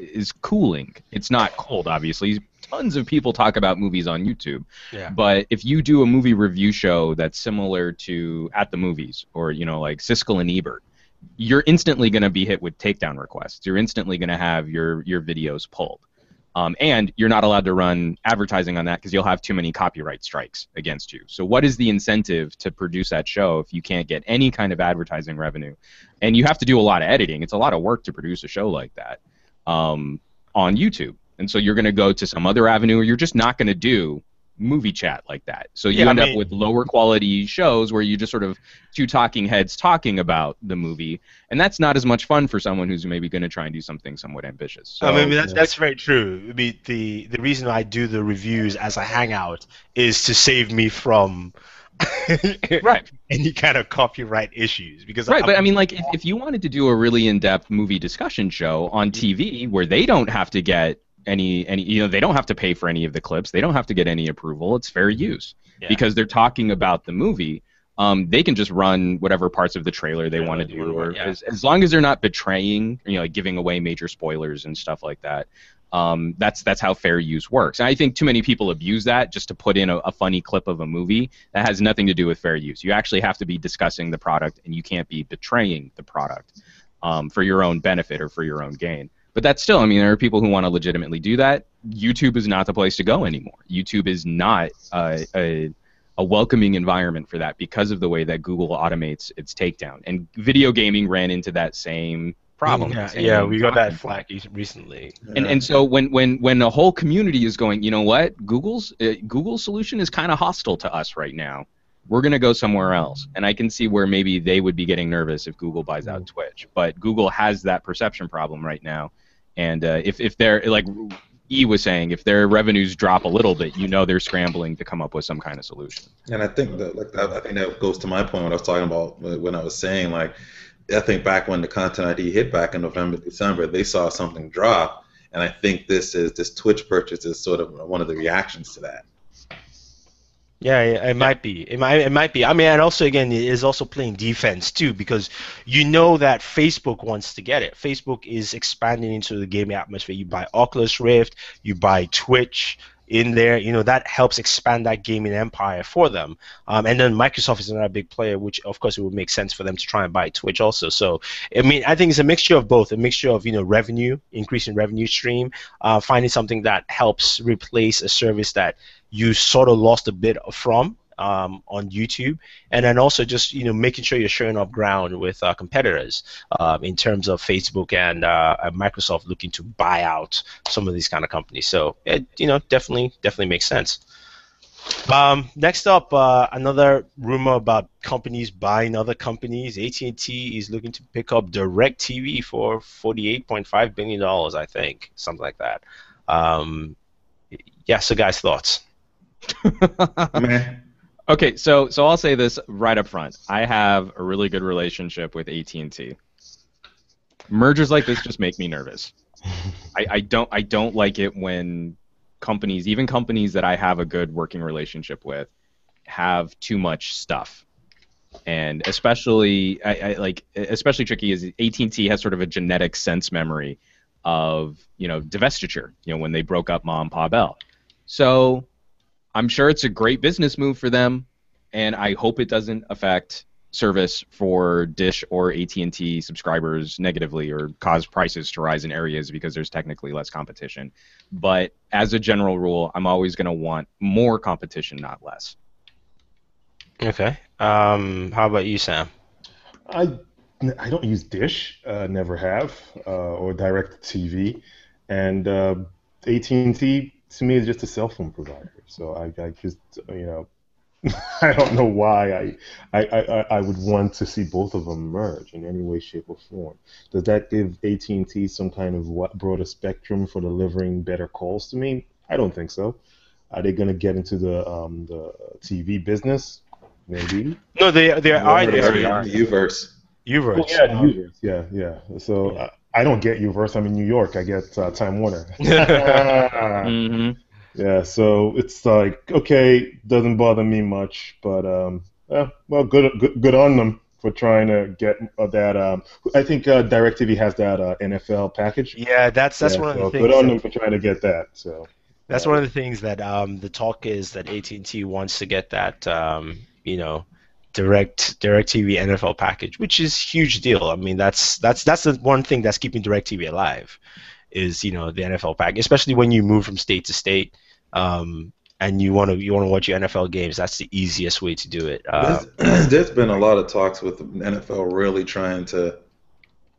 is cooling. It's not cold, obviously. Tons of people talk about movies on YouTube. Yeah. But if you do a movie review show that's similar to At the Movies or, like Siskel and Ebert, you're instantly going to be hit with takedown requests. You're instantly going to have your videos pulled. And you're not allowed to run advertising on that because you'll have too many copyright strikes against you. So what is the incentive to produce that show if you can't get any kind of advertising revenue? And you have to do a lot of editing. It's a lot of work to produce a show like that on YouTube. And so you're going to go to some other avenue, or you're just not going to do movie chat like that. So you end up with lower quality shows where you just sort of two talking heads talking about the movie, and that's not as much fun for someone who's maybe going to try and do something somewhat ambitious. So, I mean, that's very true. I mean, the reason I do the reviews as a hangout is to save me from any kind of copyright issues. Because but I mean, like, if you wanted to do a really in-depth movie discussion show on TV where they don't have to get any they don't have to pay for any of the clips, they don't have to get any approval, it's fair use because they're talking about the movie. They can just run whatever parts of the trailer they want to do, or as long as they're not betraying, like giving away major spoilers and stuff like that. That's how fair use works. And I think too many people abuse that just to put in a funny clip of a movie. That has nothing to do with fair use. You actually have to be discussing the product, and you can't be betraying the product for your own benefit or for your own gain. But that's still, I mean, there are people who want to legitimately do that. YouTube is not the place to go anymore. YouTube is not a welcoming environment for that because of the way that Google automates its takedown. And video gaming ran into that same problem. Yeah, we got that flag recently. And so when a whole community is going, you know what, Google's solution is kind of hostile to us right now. We're going to go somewhere else. And I can see where maybe they would be getting nervous if Google buys out Twitch. But Google has that perception problem right now. And if they're, like E was saying, if their revenues drop a little bit, they're scrambling to come up with some kind of solution. And I think that goes to my point when I was talking about when I was saying, like, I think back when the Content ID hit back in November, December, they saw something drop. And I think this Twitch purchase is sort of one of the reactions to that. Yeah, it might be. It might be. I mean, and also, again, it is also playing defense, too, because you know that Facebook wants to get it. Facebook is expanding into the gaming atmosphere. You buy Oculus Rift, you buy Twitch in there. That helps expand that gaming empire for them. And then Microsoft is another big player, which, of course, it would make sense for them to try and buy Twitch also. So, I mean, I think it's a mixture of both, a mixture of, revenue, increasing revenue stream, finding something that helps replace a service that you sort of lost a bit from on YouTube, and then also just making sure you're showing up ground with competitors in terms of Facebook and Microsoft looking to buy out some of these kind of companies. So it definitely makes sense. Next up, another rumor about companies buying other companies. AT&T is looking to pick up DirectTV for $48.5 billion, I think, something like that. So guys, thoughts? Okay, so I'll say this right up front. I have a really good relationship with AT&T. Mergers like this just make me nervous. I don't like it when companies, even companies that I have a good working relationship with, have too much stuff. And especially tricky is AT&T has sort of a genetic sense memory of divestiture. When they broke up Ma and Pa Bell. So I'm sure it's a great business move for them, and I hope it doesn't affect service for Dish or AT&T subscribers negatively or cause prices to rise in areas because there's technically less competition. But as a general rule, I'm always going to want more competition, not less. Okay. How about you, Sam? I don't use Dish, never have, or DirectTV, and AT&T to me is just a cell phone provider. So I just I don't know why I would want to see both of them merge in any way, shape, or form. Does that give AT&T some kind of broader spectrum for delivering better calls to me? I don't think so. Are they going to get into the TV business? Maybe. No, they are. Uverse. Uverse. Uverse. Yeah. So I don't get Uverse. I'm in New York. I get Time Warner. Mm-hmm. Yeah, so it's like, okay, doesn't bother me much, but well, good on them for trying to get that. I think DirecTV has that NFL package. Yeah, that's one of the things. Good on them for trying to get that. So that's one of the things that the talk is that AT&T wants to get that DirecTV NFL package, which is huge deal. I mean, that's the one thing that's keeping DirecTV alive, is the NFL package, especially when you move from state to state, and you want to watch your NFL games. That's the easiest way to do it. There's been a lot of talks with the NFL really trying to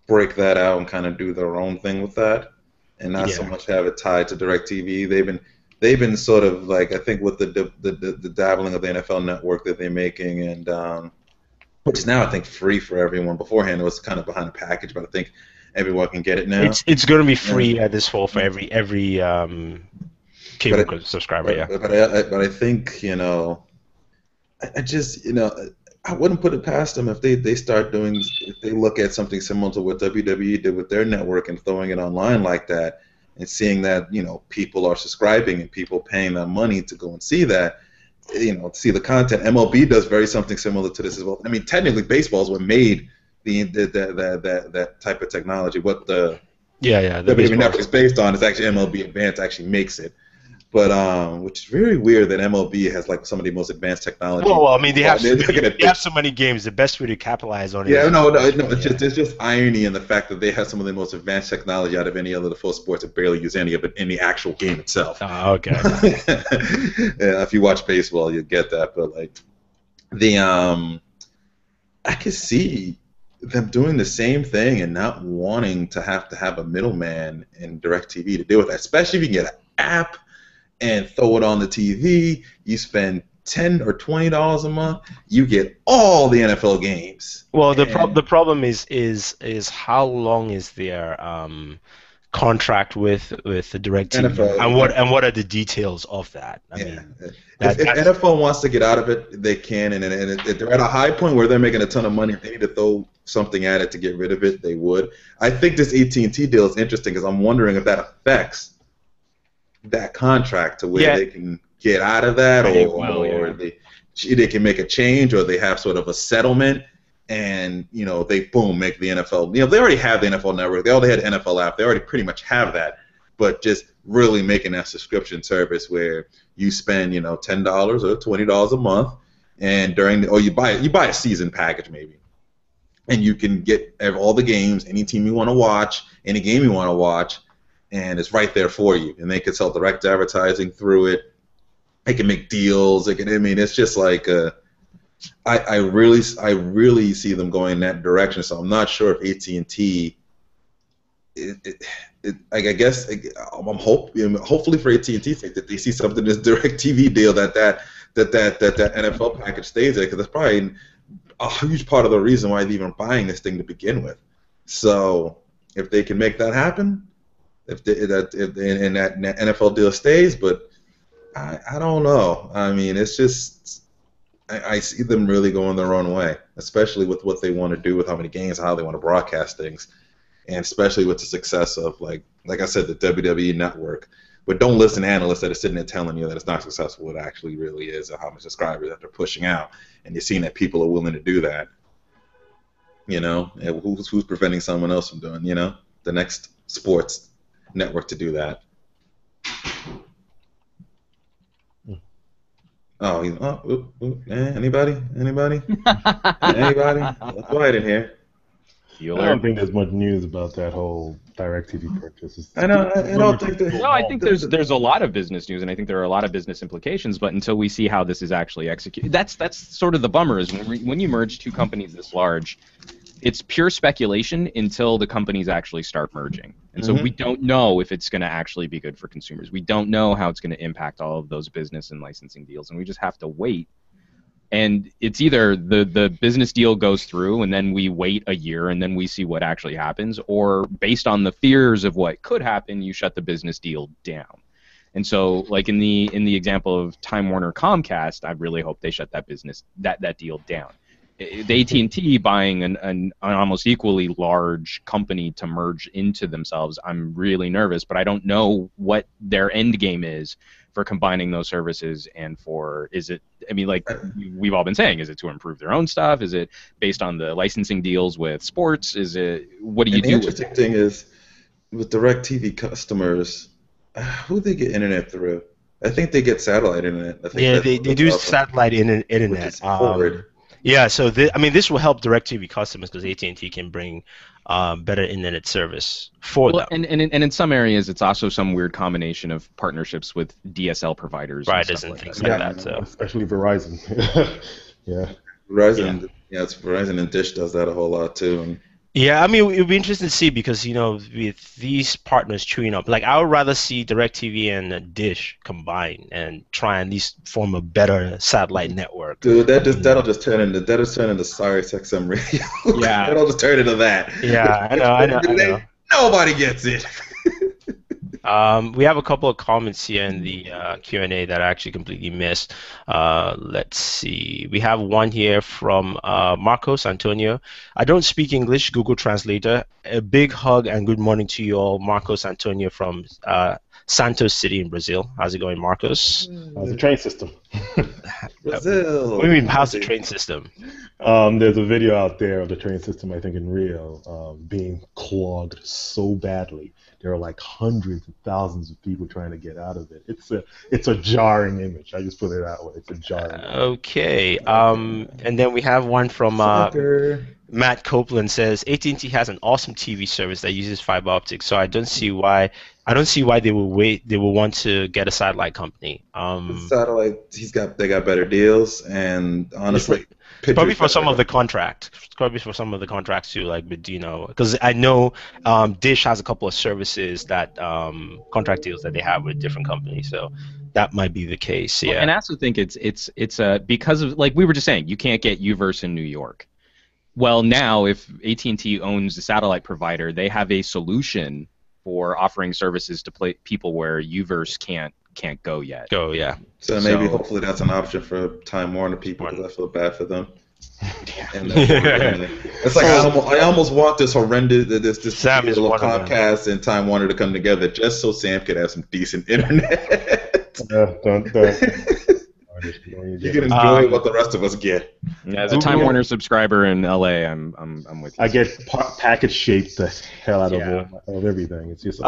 break that out and kind of do their own thing with that, and not so much have it tied to DirecTV. They've been sort of like, I think, with the dabbling of the NFL Network that they're making, and which is now I think free for everyone. Beforehand it was kind of behind a package, but I think everyone can get it now. It's going to be free this fall for every cable subscriber. But I think I wouldn't put it past them if they start doing, if they look at something similar to what WWE did with their network and throwing it online like that, and seeing that people are subscribing and people paying that money to go and see that, see the content. MLB does something similar to this as well. I mean, technically, baseball is what made that type of technology. What the WWE Network is based on is actually MLB Advanced actually makes it. But which is very weird that MLB has like some of the most advanced technology. Well, I mean, they have so many games. The best way to capitalize on it. Yeah, no, it's just irony in the fact that they have some of the most advanced technology out of any other four sports that barely use any of it in the actual game itself. Oh, okay. Yeah, if you watch baseball, you get that. But like I could see them doing the same thing and not wanting to have a middleman in DirecTV to deal with that, especially if you can get an app and throw it on the TV. You spend $10 or $20 a month, you get all the NFL games. Well, the problem is how long is their contract with the DirecTV, NFL, and what are the details of that? I mean, if NFL wants to get out of it, they can, and if they're at a high point where they're making a ton of money, if they need to throw something at it to get rid of it, they would. I think this AT&T deal is interesting because I'm wondering if that affects that contract to where they can get out of that, or they can make a change, or they have sort of a settlement, and they make the NFL. They already have the NFL Network. They already had the NFL app. They already pretty much have that, but just really making that subscription service where you spend $10 or $20 a month, and you buy a season package maybe, and you can get all the games, any team you want to watch, any game you want to watch. And it's right there for you, and they can sell direct advertising through it. They can make deals. It's just like I really see them going in that direction. So I'm not sure if AT&T. I guess I'm hopefully for AT&T's sake that they see something in this DirecTV deal that NFL package stays there, because that's probably a huge part of the reason why they're even buying this thing to begin with. So if they can make that happen. If that NFL deal stays, but I don't know. I mean, it's just I see them really going their own way, especially with what they want to do with how many games, how they want to broadcast things, and especially with the success of like I said, the WWE Network. But don't listen to analysts that are sitting there telling you that it's not successful. It actually really is, or how many subscribers that they're pushing out, and you're seeing that people are willing to do that. And who's preventing someone else from doing the next sports network to do that? Anybody? Anybody? Let's go ahead in here. I don't think there's much news about that whole DirecTV purchase. I don't think that. No, I think there's a lot of business news, and I think there are a lot of business implications. But until we see how this is actually executed, that's sort of the bummer. Is when you merge two companies this large, it's pure speculation until the companies actually start merging. And so we don't know if it's going to actually be good for consumers. We don't know how it's going to impact all of those business and licensing deals, and we just have to wait. And it's either the business deal goes through and then we wait a year and then we see what actually happens, or based on the fears of what could happen, you shut the business deal down. And so, like in the example of Time Warner Comcast, I really hope they shut that deal down. The AT&T buying an almost equally large company to merge into themselves, I'm really nervous, but I don't know what their end game is for combining those services and for, is it, I mean, like we've all been saying, is it to improve their own stuff? Is it based on the licensing deals with sports? Is it, what do you do? The interesting thing is, with DirecTV customers, who they get internet through? I think they get satellite internet. I think they do satellite internet. Which is forward. Yeah, so this will help DirecTV customers because AT&T can bring better internet service for them. And in some areas, it's also some weird combination of partnerships with DSL providers. And things like that. So. Especially Verizon. Yeah. Verizon, it's Verizon and Dish does that a whole lot too. And yeah, I mean, it would be interesting to see because, with these partners chewing up, like I would rather see DirecTV and Dish combine and try and at least form a better satellite network. Dude, that'll just turn into SiriusXM radio. Yeah, that'll just turn into that. Yeah, I know. Nobody gets it. We have a couple of comments here in the Q&A that I actually completely missed. Let's see. We have one here from Marcos Antonio. I don't speak English, Google Translator. A big hug and good morning to you all. Marcos Antonio from Santos City in Brazil. How's it going, Marcos? How's the train system? Brazil. What do you mean, how's the train system? There's a video out there of the train system, I think in Rio, being clogged so badly. There are like hundreds of thousands of people trying to get out of it. It's a jarring image. I just put it that way. It's a jarring image. Okay. And then we have one from Matt Copeland says AT&T has an awesome TV service that uses fiber optics, so I don't see why they will want to get a satellite company. Satellite, they got better deals, and honestly, probably for some of the contracts. Probably for some of the contracts too, like Bedino, because I know Dish has a couple of services that contract deals that they have with different companies, so that might be the case. Yeah. And I also think it's because of, like we were just saying, you can't get Uverse in New York. Well, now if AT&T owns the satellite provider, they have a solution for offering services to people where Uverse can't go yet. So maybe hopefully that's an option for Time Warner people, because I feel bad for them. And it's like I almost want this horrendous this Sam is little Comcast and Time Warner to come together just so Sam could have some decent internet. Don't. You can enjoy what the rest of us get. Yeah, as a Time Warner subscriber in LA, I'm with you. I get package shaped the hell out of everything. It's just.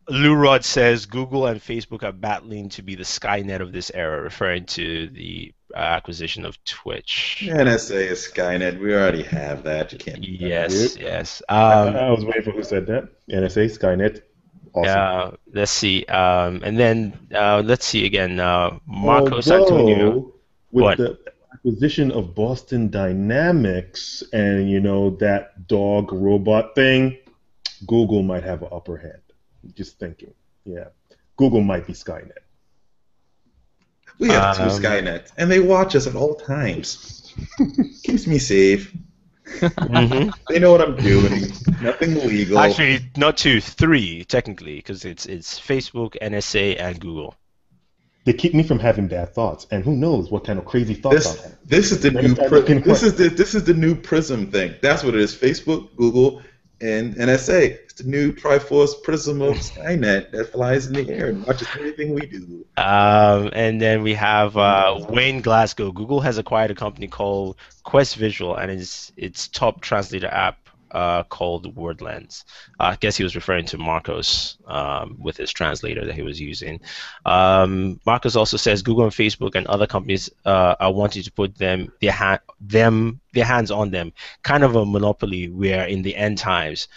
Lou Rod says Google and Facebook are battling to be the Skynet of this era, referring to the acquisition of Twitch. NSA is Skynet. We already have that. You can't. Yes. I was waiting for who said that. NSA, Skynet. Awesome. Let's see. And then let's see again. Marcos Antonio. With the acquisition of Boston Dynamics and that dog robot thing, Google might have an upper hand. Just thinking. Yeah. Google might be Skynet. We have two Skynets, and they watch us at all times. Keeps me safe. Mm-hmm. They know what I'm doing. Nothing illegal. Actually, not two, three, technically, because it's Facebook, NSA, and Google. They keep me from having bad thoughts, and who knows what kind of crazy thoughts I'll have. This is the new this is the new Prism thing. That's what it is. Facebook, Google, and NSA. It's the new Triforce Prism of Skynet that flies in the air and watches everything we do. And then we have Wayne Glasgow. Google has acquired a company called Quest Visual and its top translator app called WordLens. I guess he was referring to Marcos with his translator that he was using. Marcos also says Google and Facebook and other companies are wanting to put their hands on them. Kind of a monopoly where in the end times.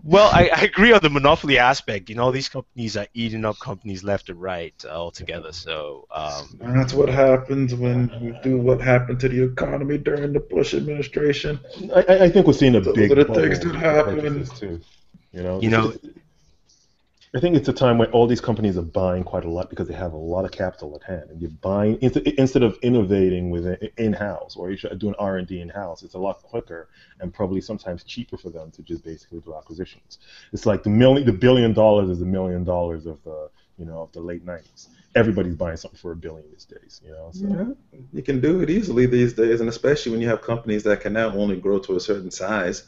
Well, I agree on the monopoly aspect. These companies are eating up companies left and right altogether. So that's what happens when you do what happened to the economy during the Bush administration. I think we're seeing a big. Those are the things that happen. Too. I think it's a time when all these companies are buying quite a lot because they have a lot of capital at hand, and you're buying instead of innovating with in-house or you're doing R&D in-house. It's a lot quicker and probably sometimes cheaper for them to just basically do acquisitions. It's like the $1 billion is $1 million of the late '90s. Everybody's buying something for $1 billion these days. So. Yeah, you can do it easily these days, and especially when you have companies that can now only grow to a certain size.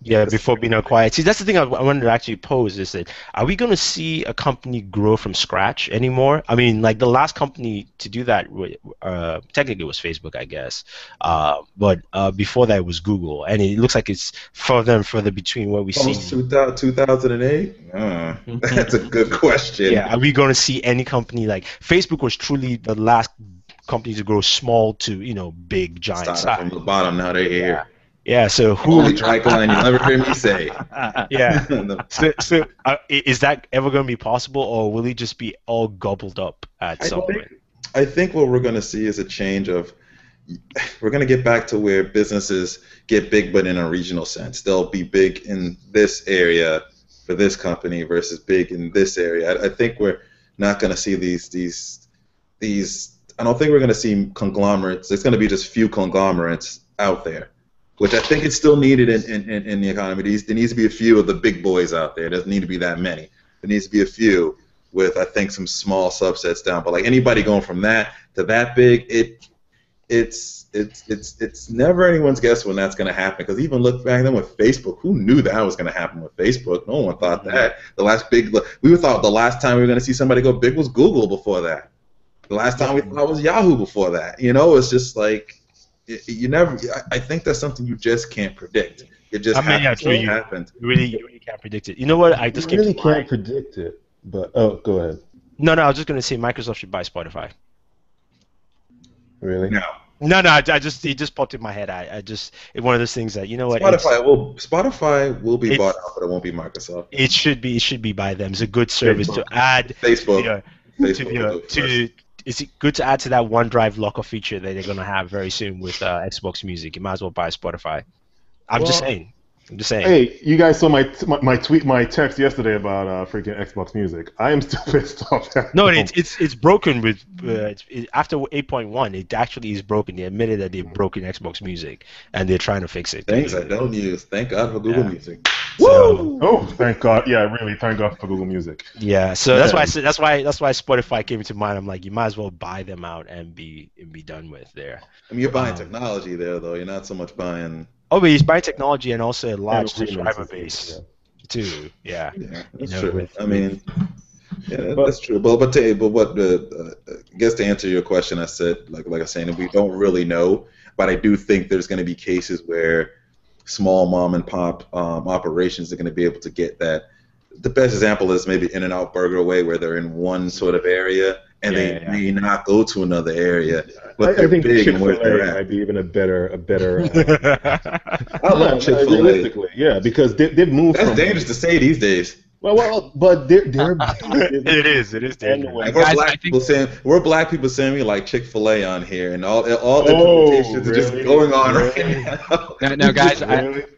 Yeah, before being acquired. See, that's the thing I wanted to actually pose is that are we going to see a company grow from scratch anymore? I mean, like the last company to do that, technically it was Facebook, I guess. But before that it was Google, and it looks like it's further and further between where we see. 2008? That's a good question. Yeah, are we going to see any company like Facebook was truly the last company to grow small to big giant size. From the bottom, now they're here. Yeah, so who? Only dry line you'll never hear me say. Yeah. So is that ever going to be possible, or will it just be all gobbled up at some point? I think what we're going to see is a change of. We're going to get back to where businesses get big, but in a regional sense. They'll be big in this area for this company versus big in this area. I think we're not going to see these. I don't think we're going to see conglomerates. There's going to be just few conglomerates out there, which I think is still needed in the economy. There needs to be a few of the big boys out there. There doesn't need to be that many. There needs to be a few with, I think, some small subsets down. But like anybody going from that to that big, it's never anyone's guess when that's going to happen. Because even look back then with Facebook, who knew that was going to happen with Facebook? No one thought that. We thought the last time we were going to see somebody go big was Google before that. The last time we thought was Yahoo before that. It's just like you never. I think that's something you just can't predict. It just happens. You really can't predict it. You know what? I just really can't predict it. But go ahead. No, I was just going to say Microsoft should buy Spotify. Really? No. It just popped in my head. It's one of those things that what Spotify will be bought out, but it won't be Microsoft. It should be by them. It's a good service to add. Facebook. It's good to add to that OneDrive locker feature that they're going to have very soon with Xbox Music. You might as well buy Spotify. I'm just saying. Hey, you guys saw my text yesterday about freaking Xbox Music. I am still pissed off. No, it's broken with after 8.1. It actually is broken. They admitted that they've broken Xbox Music, and they're trying to fix it. Things I don't use. Thank God for Google Music. Woo! Oh, thank God! Yeah, really, thank God for Google Music. Yeah, so that's why Spotify came to mind. I'm like, you might as well buy them out and be done with there. I mean, you're buying technology there, though. You're not so much buying. Oh, but he's buying technology and also a large subscriber base too. Yeah, that's true. That's true. But what I guess to answer your question, I said like I was saying, we don't really know, but I do think there's going to be cases where small mom and pop operations are going to be able to get that. The best example is maybe In-N-Out Burger Way, where they're in one sort of area and they may not go to another area, but they're big and where they're at. Might be even a better. I love Chick-fil-A. Realistically, yeah, because they've moved. That's dangerous to say these days. Well, but they're it is dangerous. Like we're black people saying we like Chick-fil-A on here, and all implementations are just going on right now. Guys,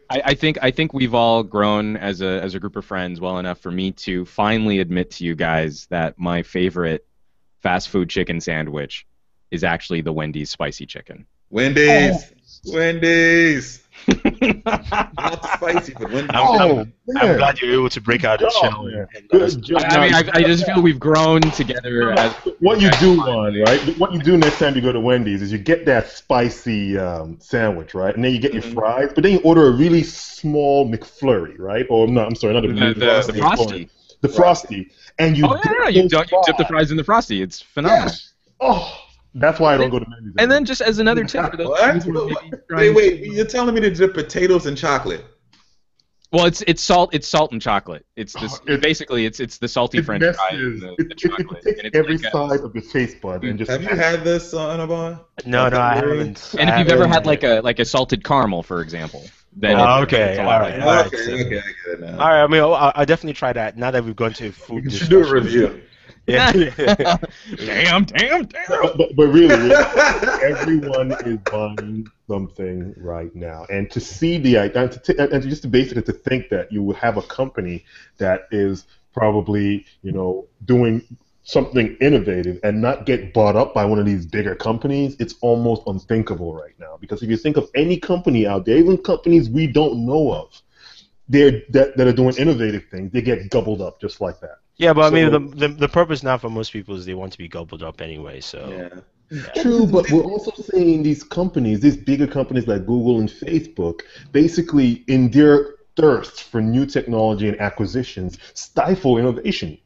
I think we've all grown as a group of friends well enough for me to finally admit to you guys that my favorite fast food chicken sandwich is actually the Wendy's spicy chicken. Wendy's. Not spicy, but Wendy's. I'm glad you're able to break out the shell. I just feel we've grown together. What you do, right? What you do next time you go to Wendy's is you get that spicy sandwich, right? And then you get your fries, but then you order a really small McFlurry, right? Or no, I'm sorry, not the Frosty. The Frosty. And you you dip the fries in the Frosty. It's phenomenal. Yes. Oh. That's why I don't go to Wendy's. And then just as another tip for those wait, you're telling me to dip potatoes in chocolate? Well, it's salt and chocolate. It's basically the salty French fry and the chocolate. It takes every side of the taste bud and just. Have you had this, Anabon? No, I haven't. And if you've ever had like a salted caramel, for example, then okay, all right. I get it now. All right, I mean, I'll definitely try that now that we've gone to food. You should do a review. Yeah. Damn. But really, everyone is buying something right now, and to see and just to basically to think that you will have a company that is probably doing something innovative and not get bought up by one of these bigger companies, it's almost unthinkable right now. Because if you think of any company out there, even companies we don't know of, that are doing innovative things, they get gobbled up just like that. Yeah, but I mean, the purpose now for most people is they want to be gobbled up anyway. So. Yeah. True, but we're also seeing these companies, these bigger companies like Google and Facebook, basically in their thirst for new technology and acquisitions, stifle innovation.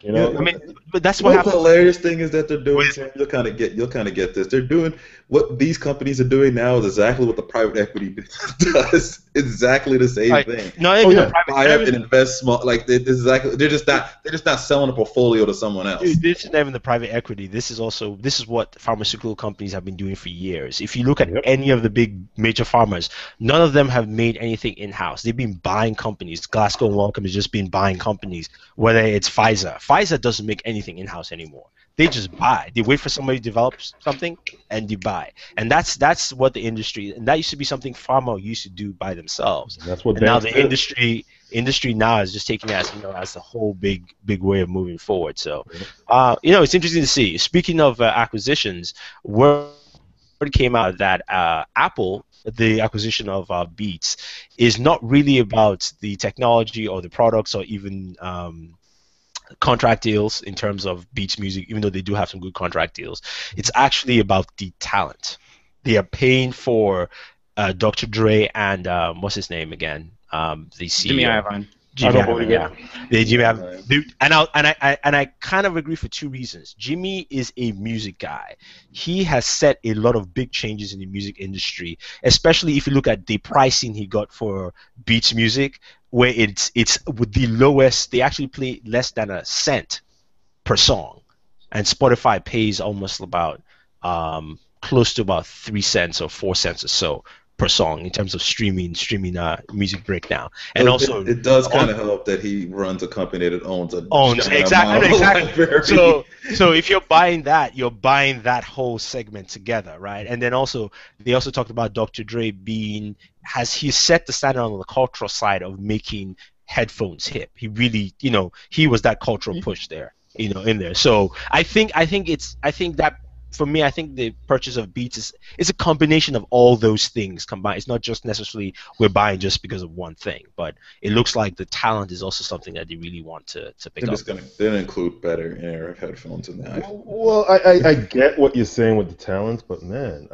You know, Yeah, I mean, but that's you what know what the happens. hilarious thing is that they're doing, Sam? You'll kind of get this. They're doing what these companies are doing now is exactly what the private equity business does. Exactly the same Like, thing. not even the yeah. private. Buy up and invest small. Like exactly, they're just not selling a portfolio to someone else. Dude, this is not even the private equity. This is what pharmaceutical companies have been doing for years. If you look at Yep. any of the big major pharmas, none of them have made anything in-house. They've been buying companies. Glasgow and Wellcome has just been buying companies. Whether it's Pfizer, Pfizer doesn't make anything in-house anymore. They just buy. They wait for somebody to develop something, and they buy. And that's what the industry. And that used to be something pharma used to do by themselves. And that's what And now banks the do. industry now is just taking it as the whole big way of moving forward. So, it's interesting to see. Speaking of acquisitions, word came out that Apple, the acquisition of Beats, is not really about the technology or the products or even contract deals in terms of Beats Music, even though they do have some good contract deals. It's actually about the talent. They are paying for Dr. Dre and what's his name again? The CEO. Jimmy Iovine. Jimmy I don't Iovine, believe yeah. They Jimmy Yeah, Iovine. man. Dude, and I kind of agree for two reasons. Jimmy is a music guy. He has set a lot of big changes in the music industry, especially if you look at the pricing he got for Beats Music, where it's with the lowest. They actually play less than a cent per song, and Spotify pays almost about close to about 3 cents or 4 cents or so per song in terms of streaming music breakdown. And So also it does kind of help that he runs a company that owns a giant exactly. amount of library. So if you're buying that whole segment together, right? And then also they also talked about Dr. Dre he set the standard on the cultural side of making headphones hip. He really, he was that cultural push there, in there. So I think that for me, I think the purchase of Beats is a combination of all those things combined. It's not just necessarily we're buying just because of one thing, but it looks like the talent is also something that they really want to pick up. They're include better in-ear headphones in the iPhone. Well, I get what you're saying with the talents, but man,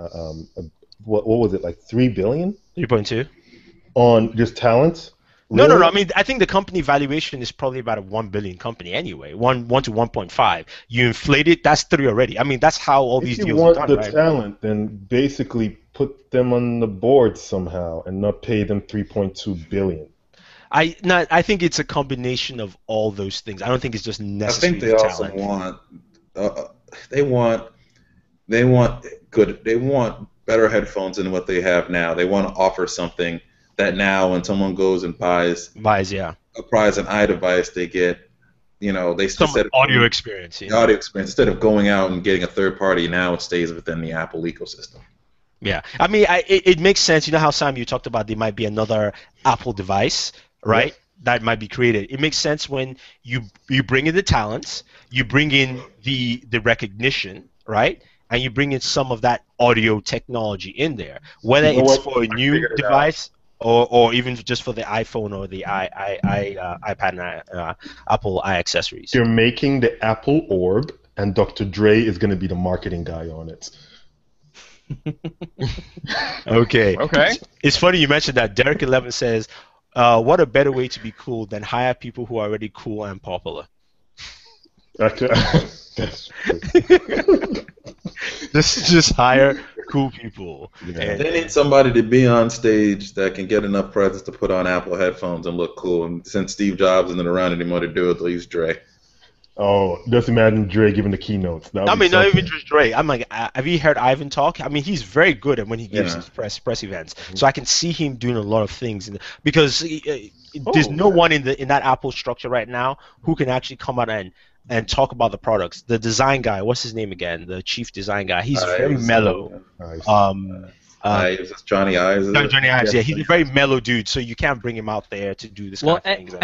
what was it, like 3 billion 3.2? on just talents? No. Really? I mean, I think the company valuation is probably about a 1 billion company anyway. 1 to 1.5. You inflate it, that's 3 already. I mean, that's how all these If you deals want are the done, right? talent, then basically put them on the board somehow and not pay them 3.2 billion. I think it's a combination of all those things. I don't think it's just I necessarily think they also talent. they want better headphones than what they have now. They want to offer something that now when someone goes and buys an iDevice, they get, Some audio experience. the audio experience instead of going out and getting a third party. Now it stays within the Apple ecosystem. Yeah, I mean, it makes sense. You know how, Sam, you talked about there might be another Apple device, right? Yeah. That might be created. It makes sense when you bring in the talents, you bring in the recognition, right? And you bring in some of that audio technology in there, whether You know it's what? for a I new figured it out. device or even just for the iPhone or the iPad and Apple iAccessories. They're making the Apple Orb, and Dr. Dre is going to be the marketing guy on it. Okay. Okay. It's funny you mentioned that. Derek 11 says, what a better way to be cool than hire people who are already cool and popular. That's Just hire cool people. Yeah. And They need somebody to be on stage that can get enough presence to put on Apple headphones and look cool. And since Steve Jobs isn't around anymore to do it, they'll use Dre. Oh, just imagine Dre giving the keynotes. I mean, not even just Dre. I'm like, have you heard Ivan talk? I mean, he's very good at when he gives his press events. So I can see him doing a lot of things because there's no one in that Apple structure right now who can actually come out and talk about the products. The design guy, what's his name again? The chief design guy. He's very mellow. Is this Johnny Ives? Johnny Ives, yeah, he's a very mellow dude, so you can't bring him out there to do this kind of things.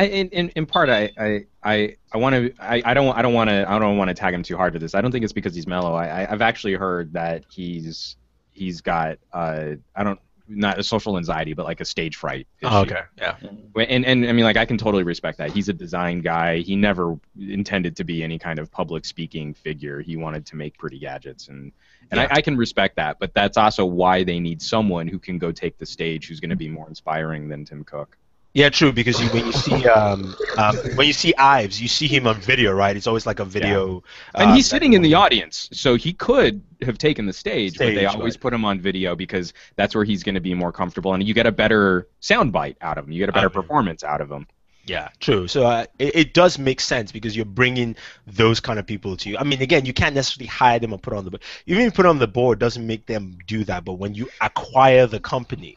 In part, I don't want to tag him too hard to this. I don't think it's because he's mellow. I've actually heard that he's got not a social anxiety, but like a stage fright issue. Oh, okay, yeah. And I mean, like, I can totally respect that. He's a design guy. He never intended to be any kind of public speaking figure. He wanted to make pretty gadgets, and Yeah. I can respect that. But that's also why they need someone who can go take the stage, who's going to be more inspiring than Tim Cook. Yeah, true. Because when you see Ives, you see him on video, right? It's always like a video. And he's sitting in the audience, so he could have taken the stage, but they always right. put him on video because that's where he's going to be more comfortable, and you get a better soundbite out of him. You get a better performance out of him. Yeah, true. So it does make sense because you're bringing those kind of people to you. I mean, again, you can't necessarily hire them or put on the board. Even put on the board doesn't make them do that. But when you acquire the company,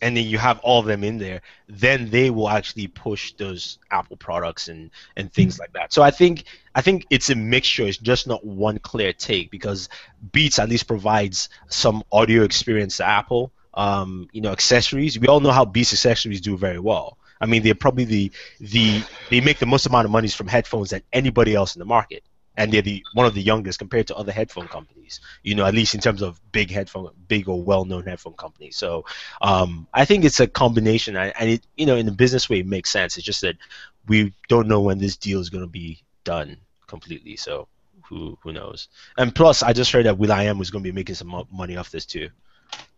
and then you have all of them in there, then they will actually push those Apple products and things like that. So I think it's a mixture. It's just not one clear take because Beats at least provides some audio experience to Apple. Accessories. We all know how Beats accessories do very well. I mean, they're probably they make the most amount of money from headphones than anybody else in the market. And they're one of the youngest compared to other headphone companies, at least in terms of big or well-known headphone companies. So I think it's a combination, and it, in a business way, it makes sense. It's just that we don't know when this deal is going to be done completely. So who knows? And plus, I just heard that will.i.am was going to be making some money off this too,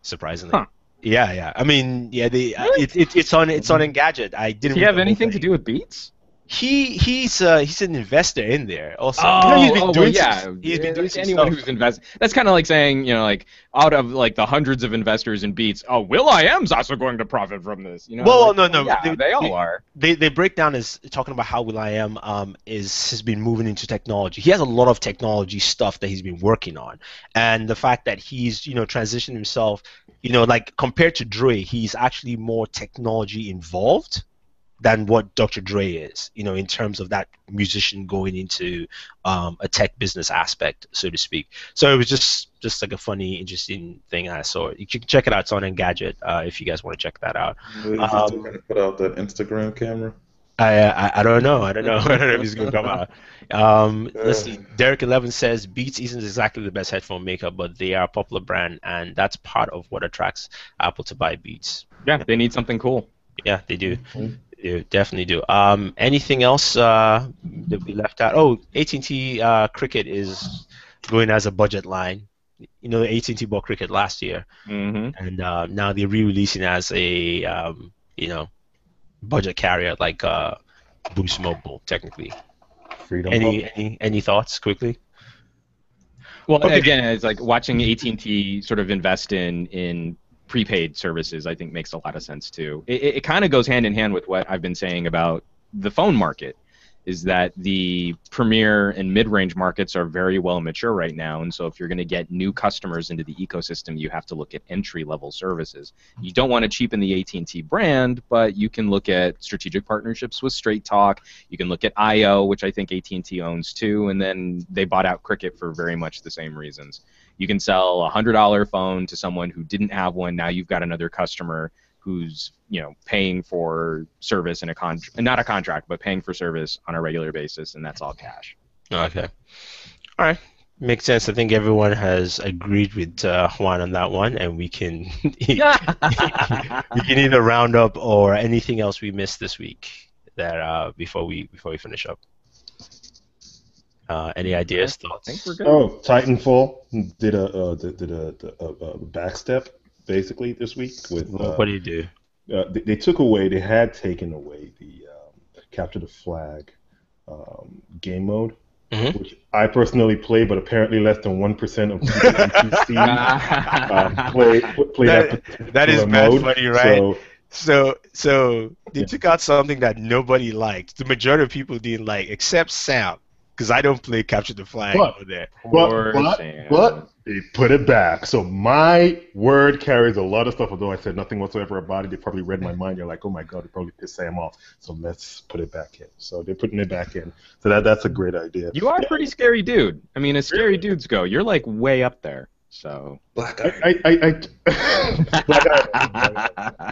surprisingly. Huh. Yeah. I mean, yeah, it's on Engadget. I didn't. Do you have anything to do with Beats? He's an investor in there also. He's been doing anyone who's invested. That's kind of like saying, like out of like the hundreds of investors in Beats, will.i.am's also going to profit from this. Well, no. Yeah, they all are. They break down as talking about how will.i.am has been moving into technology. He has a lot of technology stuff that he's been working on, and the fact that he's transitioned himself, like compared to Dre, he's actually more technology involved than what Dr. Dre is, in terms of that musician going into a tech business aspect, so to speak. So it was just like a funny, interesting thing I saw. You can check it out. It's on Engadget if you guys want to check that out. Is he still going to put out that Instagram camera? I don't know. I don't know if he's going to come out. Let's see. Derek 11 says Beats isn't exactly the best headphone maker, but they are a popular brand, and that's part of what attracts Apple to buy Beats. Yeah, they need something cool. Yeah, they do. You definitely do. Anything else that we left out? Oh, AT&T Cricket is going as a budget line. AT&T bought Cricket last year, and now they're re-releasing as a budget carrier like Boost Mobile, technically. Freedom. Any thoughts quickly? Well, again, it's like watching AT&T sort of invest in prepaid services, I think makes a lot of sense too. It kind of goes hand in hand with what I've been saying about the phone market, is that the premier and mid-range markets are very well mature right now, and so if you're going to get new customers into the ecosystem, you have to look at entry-level services. You don't want to cheapen the AT&T brand, but you can look at strategic partnerships with Straight Talk. You can look at IO, which I think AT&T owns too, and then they bought out Cricket for very much the same reasons. You can sell a $100 phone to someone who didn't have one. Now you've got another customer who's paying for service in not a contract, but paying for service on a regular basis, and that's all cash. Okay. All right. Makes sense. I think everyone has agreed with Juan on that one, and we can we can either round up or anything else we missed this week that before we finish up. Any ideas, thoughts? I think we're good. Oh, Titanfall did a backstep basically this week with. What do you do? They had taken away the capture the flag game mode, which I personally play, but apparently less than 1% of people on PC play that is bad mode. Funny, right? So they took out something that nobody liked. The majority of people didn't like, except Sam. Because I don't play Capture the Flag over there. But they put it back. So my word carries a lot of stuff, although I said nothing whatsoever about it. They probably read my mind. They're like, oh my God, they probably pissed Sam off. So let's put it back in. So they're putting it back in. So that's a great idea. You are a pretty scary dude. I mean, as scary dudes go, you're like way up there. So Black Eye.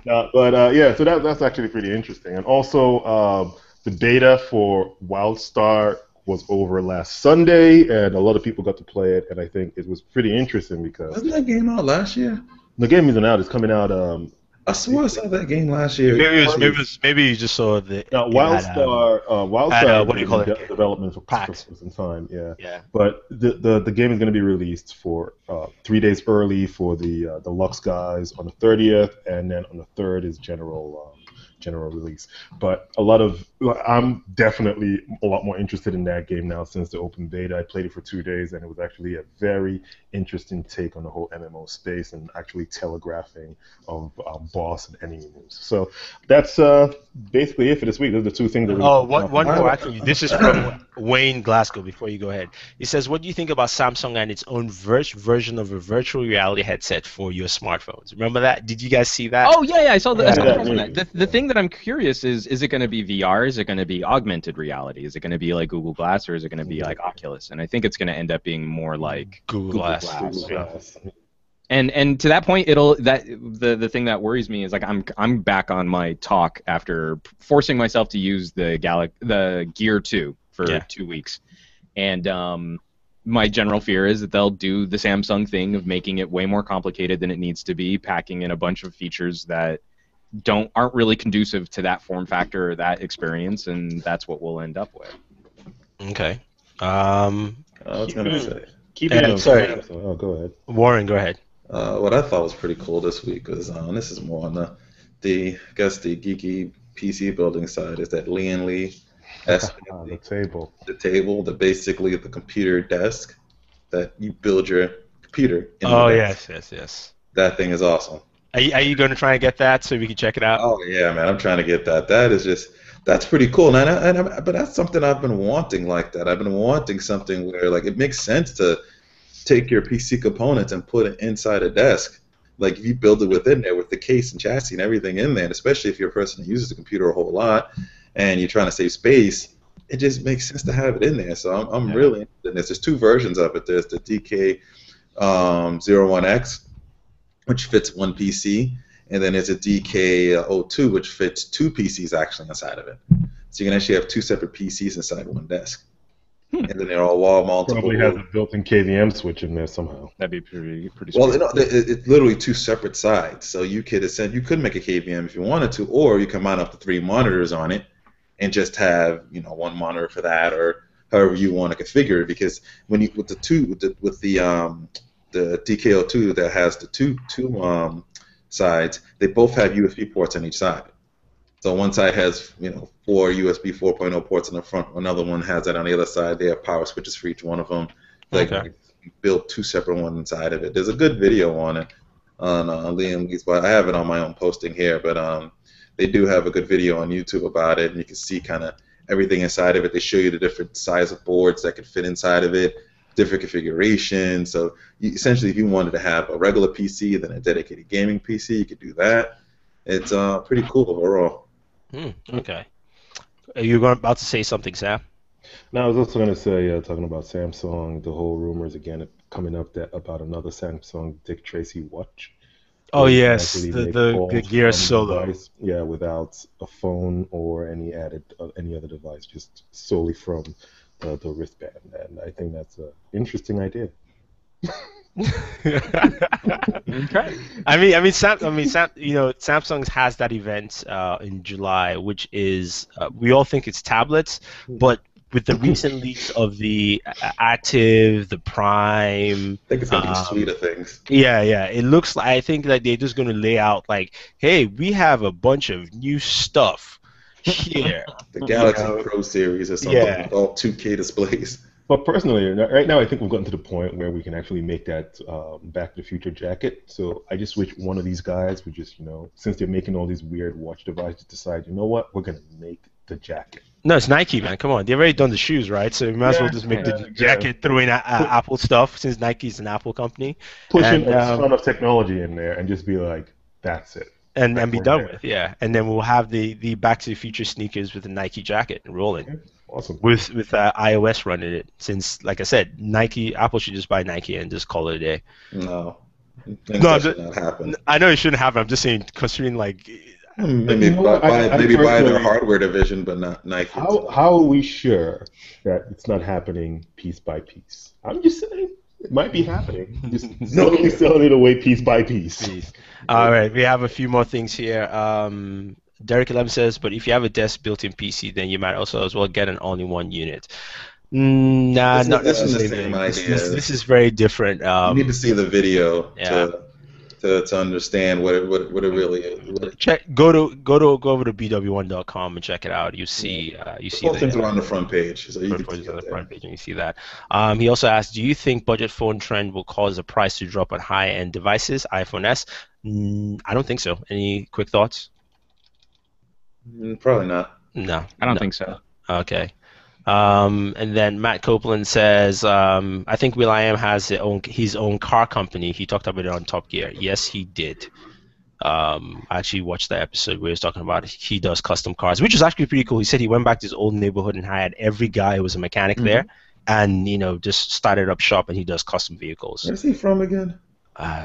Yeah, so that's actually pretty interesting. And also the beta for WildStar was over last Sunday, and a lot of people got to play it, and I think it was pretty interesting because... Wasn't that game out last year? The game isn't out. It's coming out. I swore I saw that game last year. Maybe you just saw the WildStar what do you call it? Development for PAX. some time, yeah. Yeah. But the game is going to be released for 3 days early for the Lux guys on the 30th, and then on the 3rd is general release. But I'm definitely a lot more interested in that game now since the open beta. I played it for 2 days, and it was actually a very interesting take on the whole MMO space and actually telegraphing of boss and enemy moves. So that's basically it for this week. Those are the two things that one more actually. This is from Wayne Glasgow. Before you go ahead, he says, "What do you think about Samsung and its own version of a virtual reality headset for your smartphones?" Remember that? Did you guys see that? Oh yeah, I saw that. The thing that I'm curious is it going to be VR? Is it going to be augmented reality? Is it going to be like Google Glass, or is it going to be like Oculus? And I think it's going to end up being more like Google Glass. And to that point, the thing that worries me is like I'm back on my talk after forcing myself to use the Gear 2 for 2 weeks, and my general fear is that they'll do the Samsung thing of making it way more complicated than it needs to be, packing in a bunch of features that aren't really conducive to that form factor or that experience, and that's what we'll end up with. Okay. I was gonna say. Sorry. Oh, go ahead. Warren, go ahead. What I thought was pretty cool this week was this is more on the geeky PC building side is that Lee and Lee the table, basically the computer desk that you build your computer in. Oh yes. That thing is awesome. Are you going to try and get that so we can check it out? Oh yeah, man, I'm trying to get that. That's pretty cool. But that's something I've been wanting like that. I've been wanting something where like it makes sense to take your PC components and put it inside a desk. Like if you build it within there with the case and chassis and everything in there, and especially if you're a person who uses the computer a whole lot and you're trying to save space, it just makes sense to have it in there. So I'm really interested in this. There's two versions of it. There's the DK01X, which fits one PC, and then there's a DK02, which fits two PCs actually inside of it. So you can actually have two separate PCs inside one desk. And then they're all wall mountable. Probably has a built-in KVM switch in there somehow. That'd be pretty. Well, it's literally two separate sides. So you could make a KVM if you wanted to, or you can mount up to 3 monitors on it, and just have one monitor for that, or however you want to configure it. Because when you with the DK02 that has the two sides, they both have USB ports on each side. So one side has 4 USB 4.0 ports in the front. Another one has that on the other side. They have power switches for each one of them. Like build two separate ones inside of it. There's a good video on it on Liam Lee's. But I have it on my own posting here. But they do have a good video on YouTube about it, and you can see kind of everything inside of it. They show you the different size of boards that could fit inside of it, different configurations. So essentially, if you wanted to have a regular PC then a dedicated gaming PC, you could do that. It's pretty cool overall. Okay. Are you about to say something, Sam? No, I was also going to say, talking about Samsung, the whole rumors again coming up about another Samsung Dick Tracy watch. Oh yes, the Gear Solo. Device, without a phone or any other device, just solely from the wristband, and I think that's an interesting idea. Okay. Samsung has that event in July, which is we all think it's tablets, but with the recent leaks of the Active, the Prime, I think it's gonna be a suite of things. Yeah, it looks like I think that they're just gonna lay out like, hey, we have a bunch of new stuff here. The Galaxy Pro series or something with all 2K displays. But personally, right now I think we've gotten to the point where we can actually make that Back to the Future jacket. So I just wish one of these guys would just, since they're making all these weird watch devices, decide, you know what, we're going to make the jacket. No, it's Nike, man. Come on. They've already done the shoes, right? So we might as well just make the jacket, throw in Apple stuff, since Nike's an Apple company. Pushing a ton of technology in there and just be like, that's it. And be done with, And then we'll have the Back to the Future sneakers with the Nike jacket rolling. Okay. Awesome. With iOS running it, since, like I said, Apple should just buy Nike and just call it a day. No, that should not happen. I know it shouldn't happen. I'm just saying, considering like maybe buy their hardware division, but not Nike. How are we sure that it's not happening piece by piece? I'm just saying. It might be happening. Just slowly selling it away piece by piece. All right, we have a few more things here. Derek 11 says, but if you have a desk built-in PC, then you might also as well get an all-in-one unit. Nah, not necessarily. This is very different. You need to see the video to understand what it really is. Go over to BW1.com and check it out. You see Both things are on the front page, so you can see on the front page and you see that. He also asked, do you think budget phone trend will cause the price to drop on high-end devices, iPhone S? I don't think so. Any quick thoughts? Probably not. No, I don't think so. Okay. And then Matt Copeland says, I think will.i.am has his own car company. He talked about it on Top Gear. Yes, he did. I actually watched that episode where he was talking about he does custom cars, which is actually pretty cool. He said he went back to his old neighborhood and hired every guy who was a mechanic there, and just started up shop, and he does custom vehicles. Where's he from again?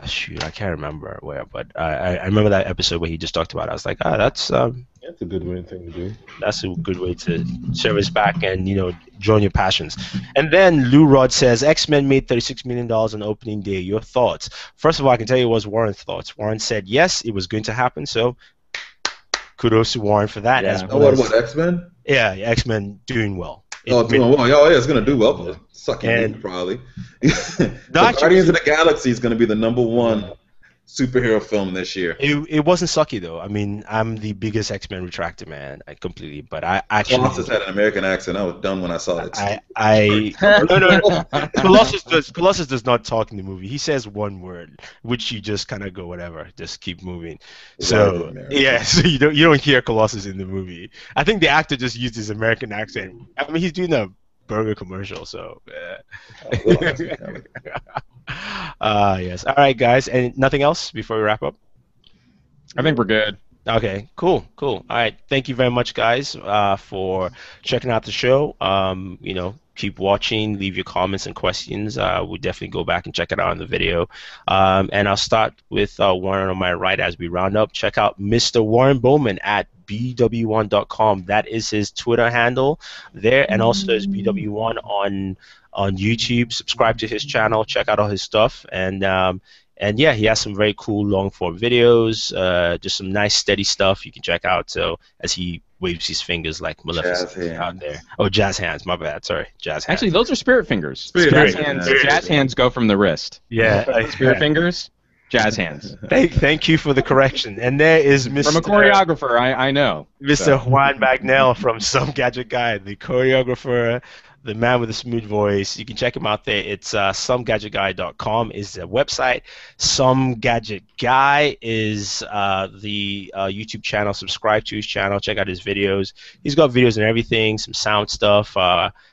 Shoot, I can't remember where, but I remember that episode where he just talked about it. I was like, that's a good thing to do. That's a good way to service back and join your passions. And then Lou Rod says X-Men made $36 million on opening day. Your thoughts? First of all, I can tell you it was Warren's thoughts. Warren said yes, it was going to happen. So kudos to Warren for that. Yeah. What X-Men? Yeah, X-Men doing well. Doing well. Yeah, it's going to do well. Sucking probably. Guardians of the Galaxy is going to be the #1 superhero film this year. It wasn't sucky though. I mean, I'm the biggest X-Men retractor man, completely. But I actually Colossus had an American accent. I was done when I saw it. No. Colossus does not talk in the movie. He says one word, which you just kind of go whatever, just keep moving. So so you don't hear Colossus in the movie. I think the actor just used his American accent. I mean, he's doing a burger commercial, so yes. All right, guys, and nothing else before we wrap up? I think we're good. Okay, cool. All right, thank you very much, guys, for checking out the show. Keep watching, leave your comments and questions. We'll definitely go back and check it out on the video. And I'll start with Warren on my right as we round up. Check out Mr. Warren Bowman at BW1.com. That is his Twitter handle there, and also there's BW1 on YouTube. Subscribe to his channel, check out all his stuff, and yeah, he has some very cool long form videos, just some nice steady stuff you can check out. So as he waves his fingers like Maleficent out there. Oh, jazz hands, my bad, sorry, jazz hands. Actually, those are spirit fingers. Jazz hands go from the wrist. Yeah, spirit fingers. Jazz hands. Thank you for the correction. And there is Mr. From a choreographer, I know. Mr. Juan Bagnell from Some Gadget Guy, the choreographer, the man with the smooth voice. You can check him out there. It's somegadgetguy.com is the website. Some Gadget Guy is the YouTube channel. Subscribe to his channel. Check out his videos. He's got videos and everything, some sound stuff,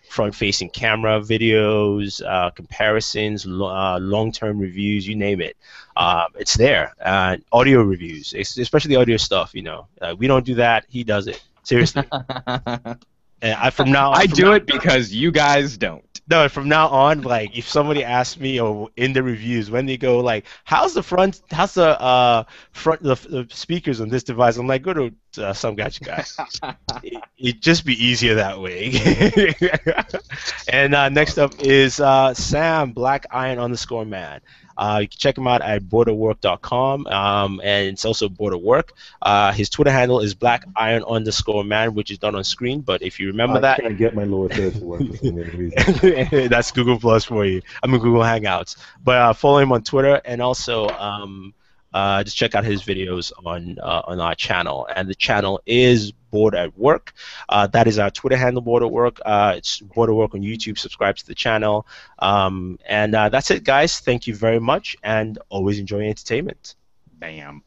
front-facing camera videos, comparisons, long-term reviews, you name it. It's there. Audio reviews, especially audio stuff. We don't do that. He does it. Seriously. I do it because you guys don't. No, from now on, like if somebody asks me or in the reviews when they go like, how's the speakers on this device? I'm like, go to Some Gadget Guy. It'd just be easier that way. And next up is Sam _man. You can check him out at Booredatwork.com, and it's also Booredatwork. His Twitter handle is _man, which is not on screen, but if you remember that. I can't get my lower third to work for some reason. That's Google Plus for you. I mean Google Hangouts. But follow him on Twitter, and also just check out his videos on our channel. And the channel is Bored at Work. That is our Twitter handle, Bored at Work. It's Bored at Work on YouTube. Subscribe to the channel. And that's it, guys. Thank you very much, and always enjoy entertainment. Bam.